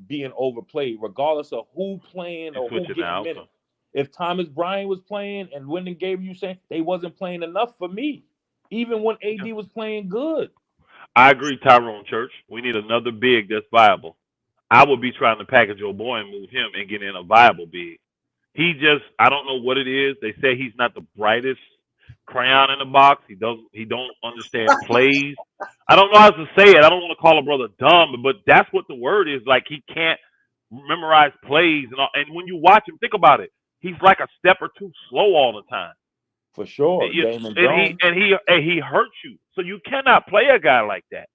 being overplayed, regardless of who playing or who getting minutes. Okay. If Thomas Bryant was playing and Wyndham Gabriel, you saying they wasn't playing enough for me, even when AD was playing good. I agree, Tyrone Church. We need another big that's viable. I would be trying to package your boy and move him and get in a viable big. I don't know what it is. They say he's not the brightest crayon in the box. He don't understand plays. I don't know how to say it. I don't want to call a brother dumb, but that's what the word is. Like, he can't memorize plays and all. And when you watch him, think about it. He's like a step or two slow all the time. For sure. And he hurts you. So you cannot play a guy like that.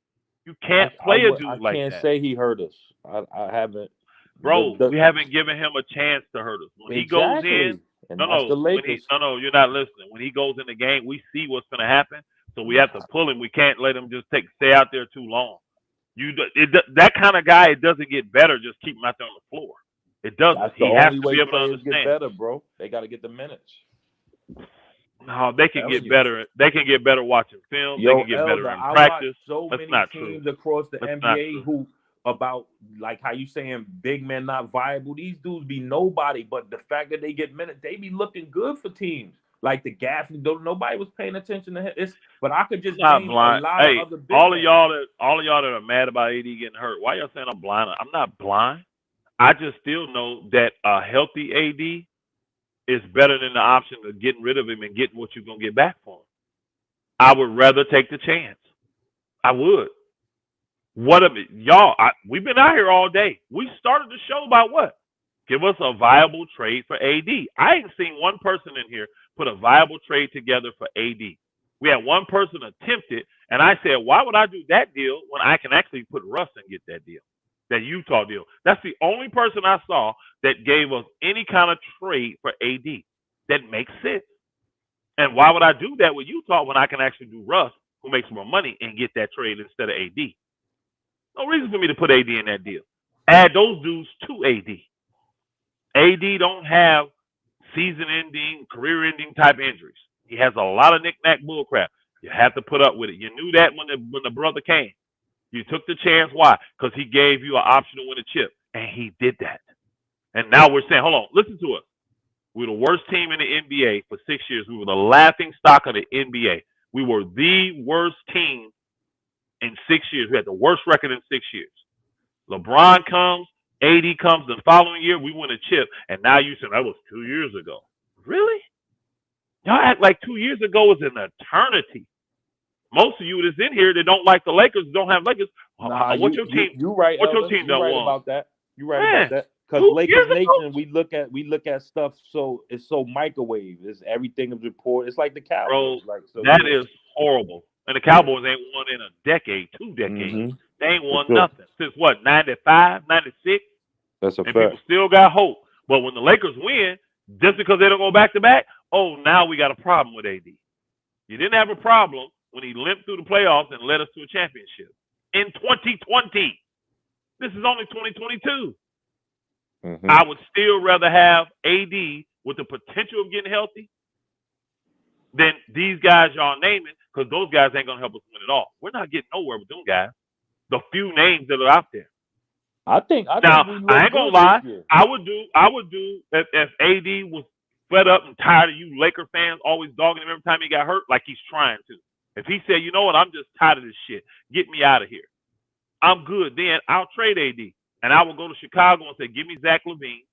You can't play a dude like that. I can't say he hurt us. I haven't. Bro, we haven't given him a chance to hurt us. When he goes in, no, you're not listening. When he goes in the game, we see what's going to happen. So we have to pull him. We can't let him just stay out there too long. That kind of guy, it doesn't get better. Just keep him out there on the floor. It doesn't. He has to be able to understand. Get better, bro. They got to get the minutes. No, they can get better. They can get better watching film. They can get better in practice. That's not true. Across the NBA who about like how you saying big men not viable. These dudes be nobody, but the fact that they get minutes, they be looking good for teams. Like the Gaffney, nobody was paying attention to him. But I could just name a lot of other big all of y'all that are mad about AD getting hurt. Why y'all saying I'm blind? I'm not blind. I just still know that a healthy AD is better than the option of getting rid of him and getting what you're gonna get back for him. I would rather take the chance. I would. What of it, y'all? We've been out here all day. We started the show about what? Give us a viable trade for AD. I ain't seen one person in here put a viable trade together for AD. We had one person attempt it, and I said, why would I do that deal when I can actually put Russ and get that deal, that Utah deal? That's the only person I saw that gave us any kind of trade for AD that makes sense. And why would I do that with Utah when I can actually do Russ, who makes more money, and get that trade instead of AD? No reason for me to put AD in that deal. Add those dudes to AD. AD don't have season-ending, career-ending type injuries. He has a lot of knick-knack bullcrap. You have to put up with it. You knew that when the brother came. You took the chance. Why? Because he gave you an option to win a chip, and he did that. And now we're saying, hold on, listen to us. We're the worst team in the NBA for 6 years. We were the laughing stock of the NBA. We were the worst team in 6 years. We had the worst record in 6 years. LeBron comes, AD comes the following year, we win a chip, and now you said that was 2 years ago. Really? Y'all act like 2 years ago was an eternity. Most of you that's in here that don't like the Lakers, don't have Lakers, Nah, What's your team? you right, What's your Elder. team You that right won? about that. You right Man, about that. Because 2 Lakers years ago. Nation, we look at stuff so it's so microwave. It's everything is reported. It's like the Bro, Cowboys. Like so, that yeah, is horrible. And the yeah. Cowboys ain't won in a decade, 2 decades. Mm-hmm. They ain't For won sure. nothing since what, 95, 96? That's a And fact. people still got hope. But when the Lakers win, just because they don't go back to back, oh, now we got a problem with AD. You didn't have a problem when he limped through the playoffs and led us to a championship in 2020. This is only 2022. Mm-hmm. I would still rather have AD with the potential of getting healthy than these guys y'all naming, because those guys ain't gonna help us win it all. We're not getting nowhere with them guys. The few names that are out there. I think Now, we I look ain't gonna good lie. this year. I would do if AD was fed up and tired of you Laker fans always dogging him every time he got hurt, like he's trying to. If he said, you know what, I'm just tired of this shit. Get me out of here. I'm good. Then I'll trade AD. And I will go to Chicago and say, give me Zach LaVine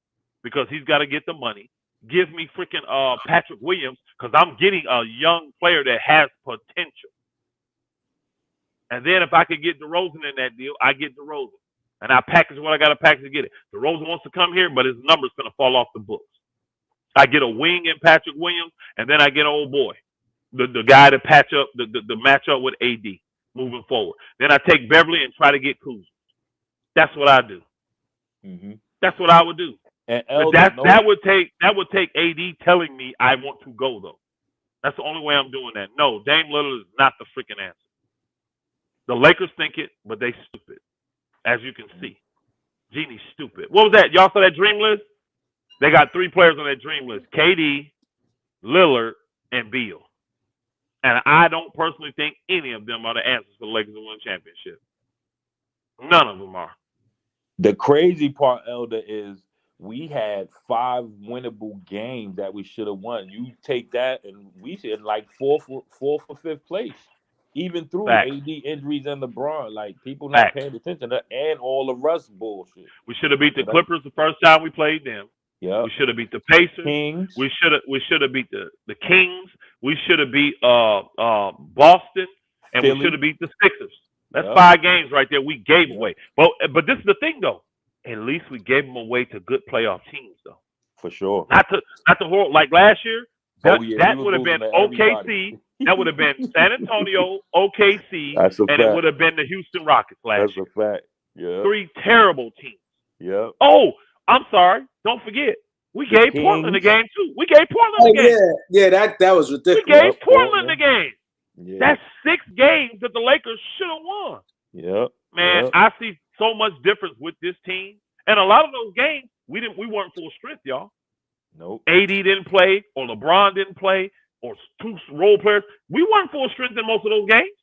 because he's got to get the money. Give me freaking Patrick Williams because I'm getting a young player that has potential. And then if I could get DeRozan in that deal, I get DeRozan. And I package what I got to package to get it. DeRozan wants to come here, but his number's going to fall off the books. I get a wing in Patrick Williams, and then I get an old boy, the guy to patch up, the match up with AD moving forward. Then I take Beverly and try to get Kuzma. That's what I do. Mm-hmm. That's what I would do. And But that would take AD telling me I want to go though. That's the only way I'm doing that. No, Dame Lillard is not the freaking answer. The Lakers think it, but they stupid, as you can see. Jeanie's stupid. What was that? Y'all saw that dream list? They got 3 players on that dream list: KD, Lillard, and Beal. And I don't personally think any of them are the answers for the Lakers to win a championship. None of them are. The crazy part, Elder, is we had 5 winnable games that we should have won. You take that, and we should like fourth or fifth place, even through Facts. AD injuries and LeBron. Like people not Facts. paying attention to, and all the Russ bullshit. We should have beat the Clippers the first time we played them. Yeah. We should have beat the Pacers. Kings. We should have beat the Kings. We should have beat Boston, and Philly. we should have beat the Sixers. That's Yep. 5 games right there we gave away. But this is the thing though. At least we gave them away to good playoff teams though. For sure. Not the whole like last year. That would have been OKC. That would have been San Antonio, OKC, That's a and fact. it would have been the Houston Rockets last year. That's a fact. Yeah. 3 terrible teams. Yeah. Oh, I'm sorry. Don't forget. We gave Portland the game too. We gave Portland the game. Yeah, that was ridiculous. We gave Portland the game. Yeah. That's 6 games that the Lakers should have won. Yep. Man, Yep. I see so much difference with this team. And a lot of those games, we weren't full strength, y'all. Nope. AD didn't play, or LeBron didn't play, or 2 role players. We weren't full strength in most of those games.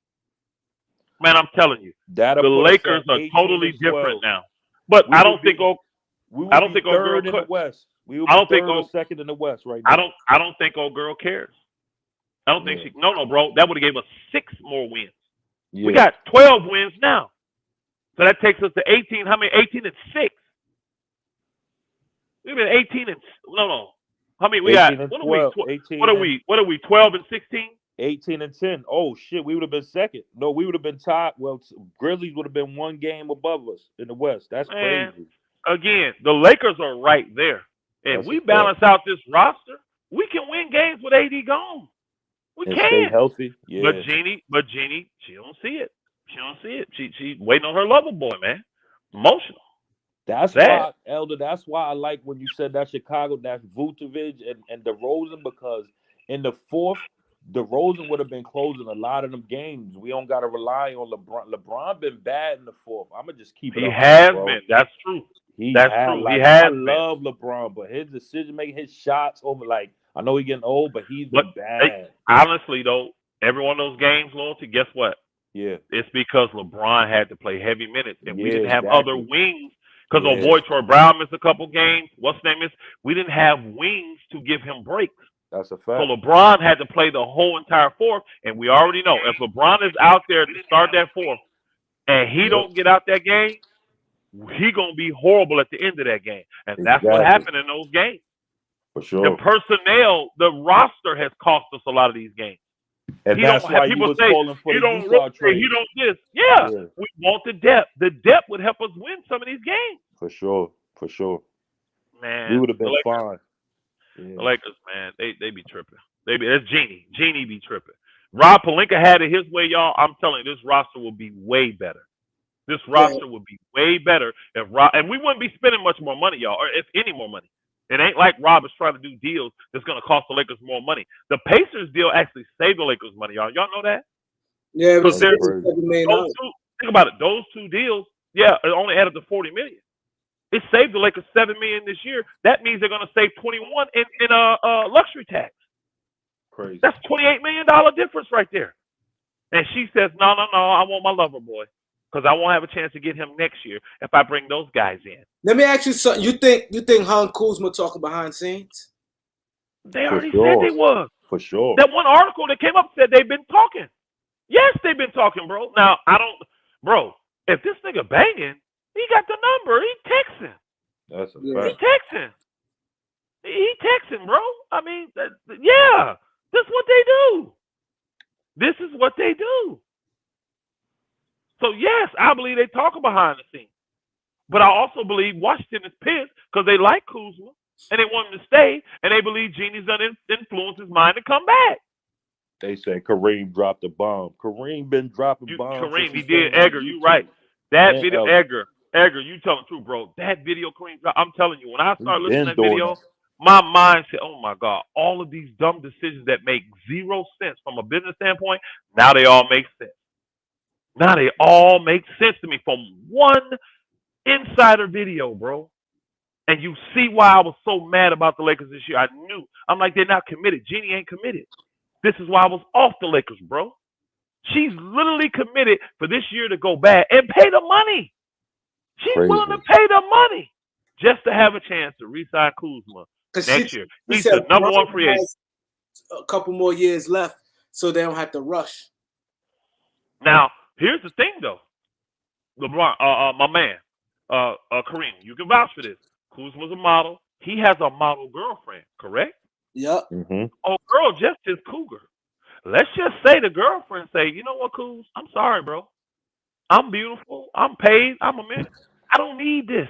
Man, I'm telling you, the Lakers are totally different now. But I don't think third in the West. We will be third or second in the West right now. I don't think old girl cares. I don't think she. No, bro. That would have gave us 6 more wins. Yeah. We got 12 wins now, so that takes us to 18. How many? 18 and 6. We've been 18 and no. How many we got? What are we? What are we? 12 and 16. 18 and 10. Oh shit, we would have been second. No, we would have been top. Well, Grizzlies would have been 1 game above us in the West. That's crazy. Again, the Lakers are right there. If we balance out this roster, we can win games with AD gone. We can stay healthy. Yeah. But Jeanie, she don't see it. She don't see it. She's waiting on her lover boy, man. Emotional. That's why, Elder. That's why I like when you said that Chicago, that Vucevic and DeRozan, because in the fourth, DeRozan would have been closing a lot of them games. We don't got to rely on LeBron. LeBron been bad in the fourth. I'm gonna just keep it. He has been. That's true. That's true. Like, he has. I love LeBron, but his decision making, his shots over, like, I know he's getting old, but he's been bad. Honestly, though, every one of those games, Loyalty, guess what? Yeah. It's because LeBron had to play heavy minutes, and we didn't have exactly. other wings. Because old boy Troy Brown missed a couple games. What's his name is? We didn't have wings to give him breaks. That's a fact. So LeBron had to play the whole entire fourth, and we already know if LeBron is out there to start that fourth, and he don't get out that game, he gonna be horrible at the end of that game, and that's what happened in those games. For sure. The personnel, the roster has cost us a lot of these games. And He don't that's have why he people was say calling for he the don't Utah rotate, he trade. don't this. Yeah, Yeah, we want the depth. The depth would help us win some of these games. for sure. For sure. We Man, would have the been Lakers, fine. the Yeah. Lakers, man, they be tripping. That's Jeanie. Jeanie be tripping. Rob Pelinka had it his way, y'all. I'm telling you, this roster will be way better. This Yeah. roster would be way better if Rob, and we wouldn't be spending much more money, y'all, or if any more money. It ain't like Rob is trying to do deals that's going to cost the Lakers more money. The Pacers deal actually saved the Lakers money, y'all. Y'all know that? Yeah, it Because was That's there's crazy. $7 million. those two. Think about it. Those two deals, yeah, it only added to $40 million. It saved the Lakers $7 million this year. That means they're going to save 21 in luxury tax. Crazy. That's $28 million difference right there. And she says, no, I want my lover boy because I won't have a chance to get him next year if I bring those guys in. Let me ask you something. You think Han Kuzma talking behind scenes? They For already said sure. they was. For sure. That one article that came up said they've been talking. Yes, they've been talking, bro. Now, bro, if this nigga banging, he got the number. He texting. That's a Yeah. He fact. texting. He texting, bro. I mean, yeah, this is what they do. This is what they do. So, yes, I believe they talking behind the scenes. But I also believe Washington is pissed because they like Kuzma and they want him to stay, and they believe Jeanie's going to influence his mind to come back. They said Kareem dropped a bomb. Kareem been dropping bombs. Kareem, he since did. been on Edgar, you YouTube. right. That And video, Elder. Edgar, you telling the truth, bro. That video Kareem dropped, I'm telling you, when I He started listening been to that doing video, that. my mind said, oh, my God, all of these dumb decisions that make zero sense from a business standpoint, now they all make sense. Now they all make sense to me from one insider video, bro. And you see why I was so mad about the Lakers this year. I knew. I'm like, they're not committed. Jeanie ain't committed. This is why I was off the Lakers, bro. She's literally committed for this year to go bad and pay the money. She's willing to pay the money just to have a chance to re-sign Kuzma next year. He's the number one free agent. A couple more years left, so they don't have to rush. Now, here's the thing, though. LeBron, my man, Kareem, you can vouch for this. Kuzma's a model. He has a model girlfriend, correct? Yep. Mm-hmm. Oh, girl, just his cougar. Let's just say the girlfriend say, you know what, Kuz? I'm sorry, bro. I'm beautiful. I'm paid. I'm a man. I don't need this.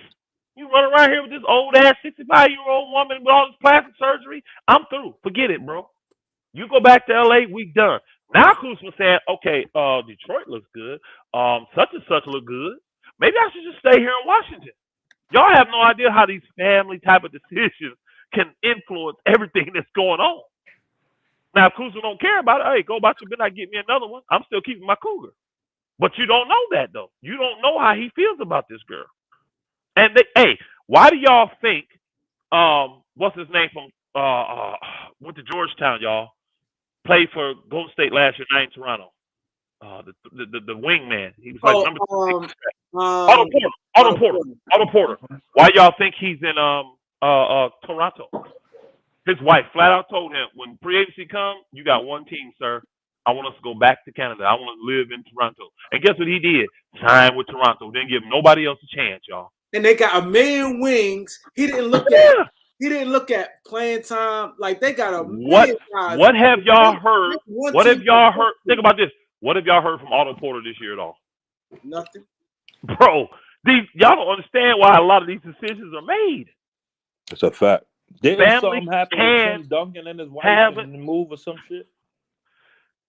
You run around here with this old ass 65-year-old woman with all this plastic surgery. I'm through. Forget it, bro. You go back to LA, we done. Now Kuzma saying, okay, Detroit looks good. Such and such look good. Maybe I should just stay here in Washington. Y'all have no idea how these family type of decisions can influence everything that's going on. Now, if Kuzma don't care about it, hey, go about your business, get me another one. I'm still keeping my cougar. But you don't know that, though. You don't know how he feels about this girl. And hey, why do y'all think what's his name from went to Georgetown, y'all? Played for Golden State last year, not in Toronto. The wingman. He was like number 6. Otto Porter. Why y'all think he's in Toronto? His wife flat out told him, when free agency comes, you got one team, sir. I want us to go back to Canada. I want to live in Toronto. And guess what he did? Signed with Toronto. Didn't give nobody else a chance, y'all. And they got a million wings. He didn't look at playing time. Like, they got a million guys. What have y'all heard? What have y'all heard? Think about this. What have y'all heard from Otto Porter this year at all? Nothing. Bro, y'all don't understand why a lot of these decisions are made. It's a fact. Didn't Family something happen with Tim Duncan and his wife in the move or some shit?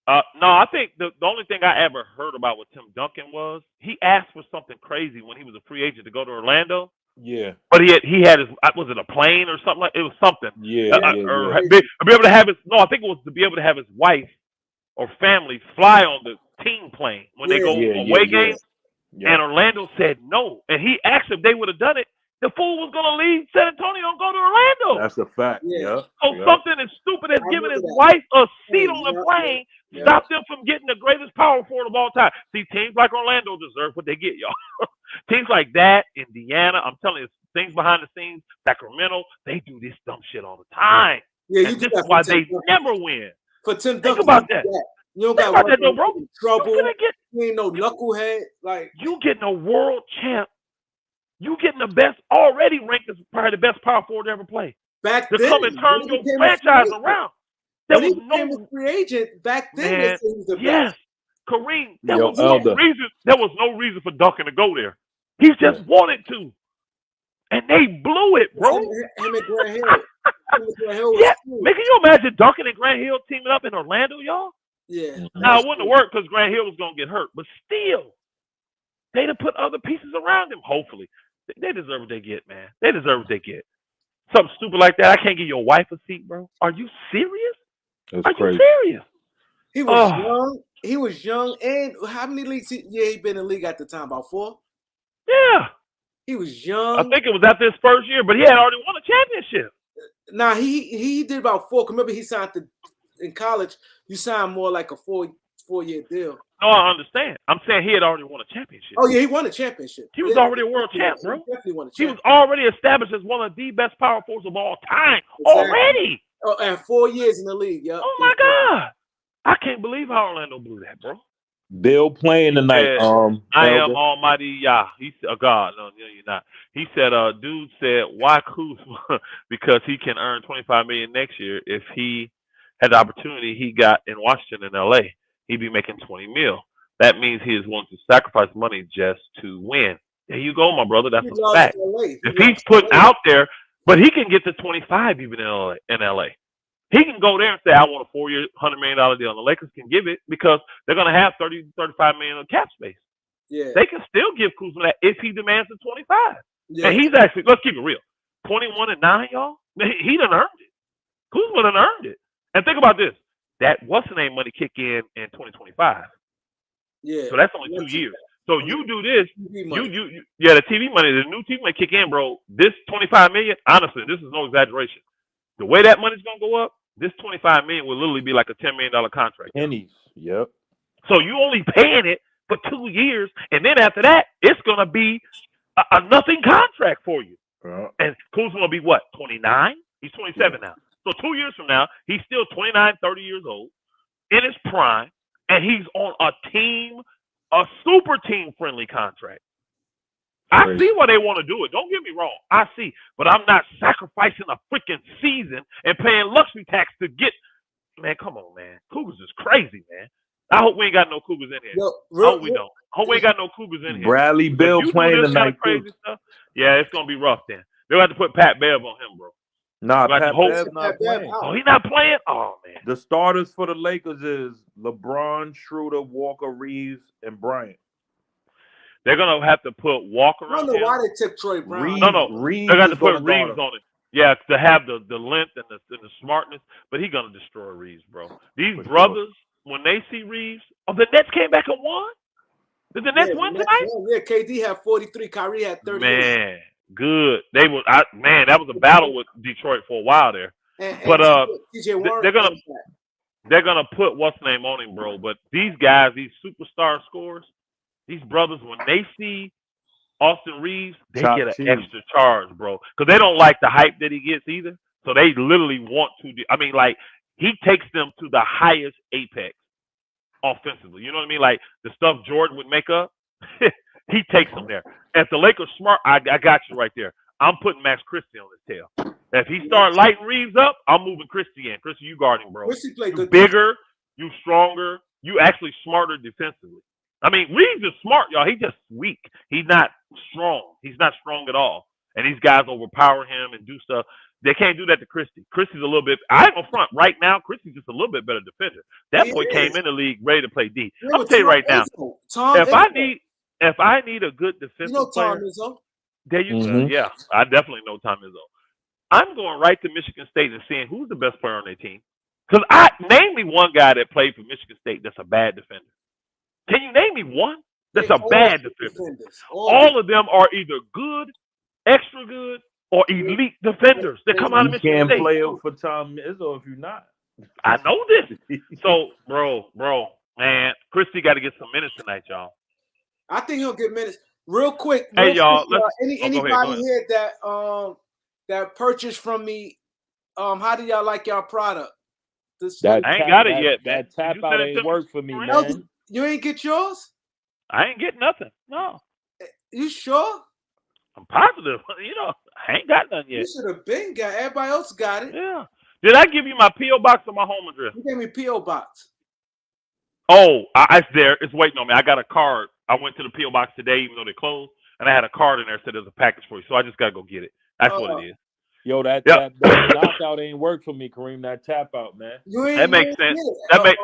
No, I think the only thing I ever heard about with Tim Duncan was he asked for something crazy when he was a free agent to go to Orlando. Yeah. But he had his, was it a plane or something? It was something. Yeah. Be able to have I think it was to be able to have his wife or family fly on the team plane when they go away games. Yeah. And Orlando said no. And he asked if they would have done it. The fool was going to leave San Antonio and go to Orlando. That's a fact. Yeah. So something as stupid as giving his wife a seat on the plane stopped them from getting the greatest power forward of all time. See, teams like Orlando deserve what they get, y'all. Teams like that, Indiana, I'm telling you, things behind the scenes, Sacramento, they do this dumb shit all the time. Yeah, and this is why they never win. For Tim Think Duncan, about that. You don't got no bro. Trouble. You ain't no knucklehead. Like, you getting a world champ. You getting the best, already ranked as probably the best power forward to ever play. Back to then, come and turn your franchise around. There When he was became a no free agent back then, they man. said he was the Yes, best. Kareem. There Yo, was no Elder. reason. There was no reason for Duncan to go there. He just wanted to, and they blew it, It's bro. him and Grant Hill. Him and Grant Hill was Yeah, cool. man. Can you imagine Duncan and Grant Hill teaming up in Orlando, y'all? Yeah, that Now was it wouldn't have cool. worked because Grant Hill was gonna get hurt, but still, they'd have put other pieces around him. Hopefully, they deserve what they get, man. They deserve what they get. Something stupid like that. I can't give your wife a seat, bro. Are you serious? That's Are you crazy. serious? He was young. He was young, and how many leagues? He been in the league at the time, about 4. Yeah. He was I young. think it was after his first year, but he had already won a championship. Now he did about 4. Remember, he signed in college. You signed more like a 4-year deal. No, I understand. I'm saying he had already won a championship. Oh yeah, he won a championship. He was already a world champ, bro. He definitely won a He was championship. already established as one of the best power forwards of all time. Exactly. Already. Oh, and 4 years in the league. Yep. Oh my God. I can't believe how Orlando blew that, bro. Bill playing tonight. I am Elder. Almighty Yah. He said, God. No, you're not. He said, dude said, why Kuzma? Because he can earn $25 million next year. If he had the opportunity he got in Washington and LA, he'd be making $20 million. That means he is willing to sacrifice money just to win. There you go, my brother. That's a fact. If he's put out there, but he can get to 25 even in LA. He can go there and say, I want a 4-year, $100 million deal. And the Lakers can give it because they're going to have 30, 35 million of cap space. Yeah. They can still give Kuzma that if he demands the 25. Yeah. And he's actually, let's keep it real, 21-9, y'all. He done earned it. Kuzma done earned it. And think about this. That what's the name money kick in 2025. Yeah. So that's only 2 years. So you do this, yeah, the TV money, the new TV money kick in, bro. This 25 million, honestly, this is no exaggeration. The way that money's gonna go up, this 25 million will literally be like a $10 million contract. Pennies. Yep. So you only paying it for 2 years, and then after that, it's gonna be a nothing contract for you. And Kuzma will be what, 29? He's 27 now. So 2 years from now, he's still 29, 30 years old, in his prime, and he's on a super team friendly contract. I see why they want to do it. Don't get me wrong. I see. But I'm not sacrificing a freaking season and paying luxury tax to get. Man, come on, man. Cougars is crazy, man. I hope we ain't got no Cougars in here. I hope we don't. I hope we ain't got no Cougars in here. Bradley Bill playing tonight. Crazy stuff, yeah, it's going to be rough then. They'll have to put Pat Bev on him, bro. Nah, Pat Bev's not playing. Oh, he's not playing? Oh, man. The starters for the Lakers is LeBron, Schroeder, Walker, Reeves, and Bryant. They're gonna have to put Walker on him. I don't know why they took Troy Brown. Reeves. They're gonna put Reeves on it. Yeah, to have the length and the smartness. But he's gonna destroy Reeves, bro. These brothers, when they see Reeves, the Nets came back and won. Did the Nets win tonight? Yeah, KD had 43. Kyrie had 30. Man, good. They were. Man, that was a battle with Detroit for a while there. But they're gonna put what's name on him, bro. But these guys, these superstar scorers. These brothers, when they see Austin Reeves, they get an extra charge, bro. Because they don't like the hype that he gets either. So they literally want to – I mean, like, he takes them to the highest apex offensively. You know what I mean? Like, the stuff Jordan would make up, he takes them there. If the Lakers smart, I got you right there. I'm putting Max Christie on his tail. If he start lighting Reeves up, I'm moving Christie in. Christie, you guarding, bro. You bigger, you stronger, you actually smarter defensively. I mean, Reeves is smart, y'all. He's just weak. He's not strong. He's not strong at all. And these guys overpower him and do stuff. They can't do that to Christie. Christie's a little bit – I ain't gonna front. Right now, Christie's just a little bit better defender. That boy came in the league ready to play D. I'm going to tell you right now, if I need a good defensive player – there you go. Yeah, I definitely know Tom Izzo. I'm going right to Michigan State and seeing who's the best player on their team. Because name me one guy that played for Michigan State that's a bad defender. Can you name me one that's a bad defender? All of them are either good, extra good, or elite defenders that come out of Michigan State. You can't play for Tom Izzo if you're not. I know this. So, bro, man, Christie got to get some minutes tonight, y'all. I think he'll get minutes. Real quick. Hey, y'all. Anybody here that purchased from me, how do y'all like y'all product? I ain't got it yet, man. That tap out ain't work for me, man. You ain't get yours? I ain't get nothing. No. You sure? I'm positive. You know, I ain't got nothing yet. You should have been got. Everybody else got it. Yeah. Did I give you my P.O. box or my home address? You gave me P.O. box. Oh, it's there. It's waiting on me. I got a card. I went to the P.O. box today, even though they closed, and I had a card in there that said there's a package for you. So I just gotta go get it. That's what it is. Yo, that Yep. knockout ain't work for me, Kareem. That tap out, man. That makes sense. That makes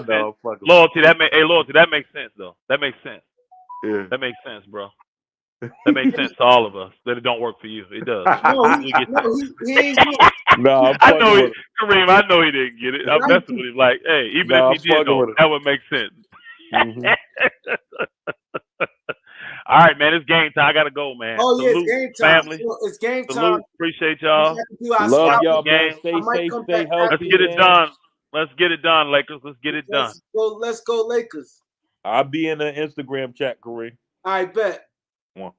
sense. Loyalty. Loyalty. That makes sense though. That makes sense. Yeah. That makes sense, bro. That makes sense to all of us. That it don't work for you. It does. He ain't No, I know it, Kareem. I know he didn't get it. I'm messing with him. Like, hey, even if he did, though, that would make sense. Mm-hmm. All right, man. It's game time. I gotta go, man. Oh yeah, Salute, it's game time. family. It's game time. Salute. Appreciate y'all. Love y'all, man. Game. Stay safe, stay healthy. Let's get it done. Let's get it done, Lakers. Let's get it done. Let's go, Lakers. I'll be in the Instagram chat, Kareem. I bet. One.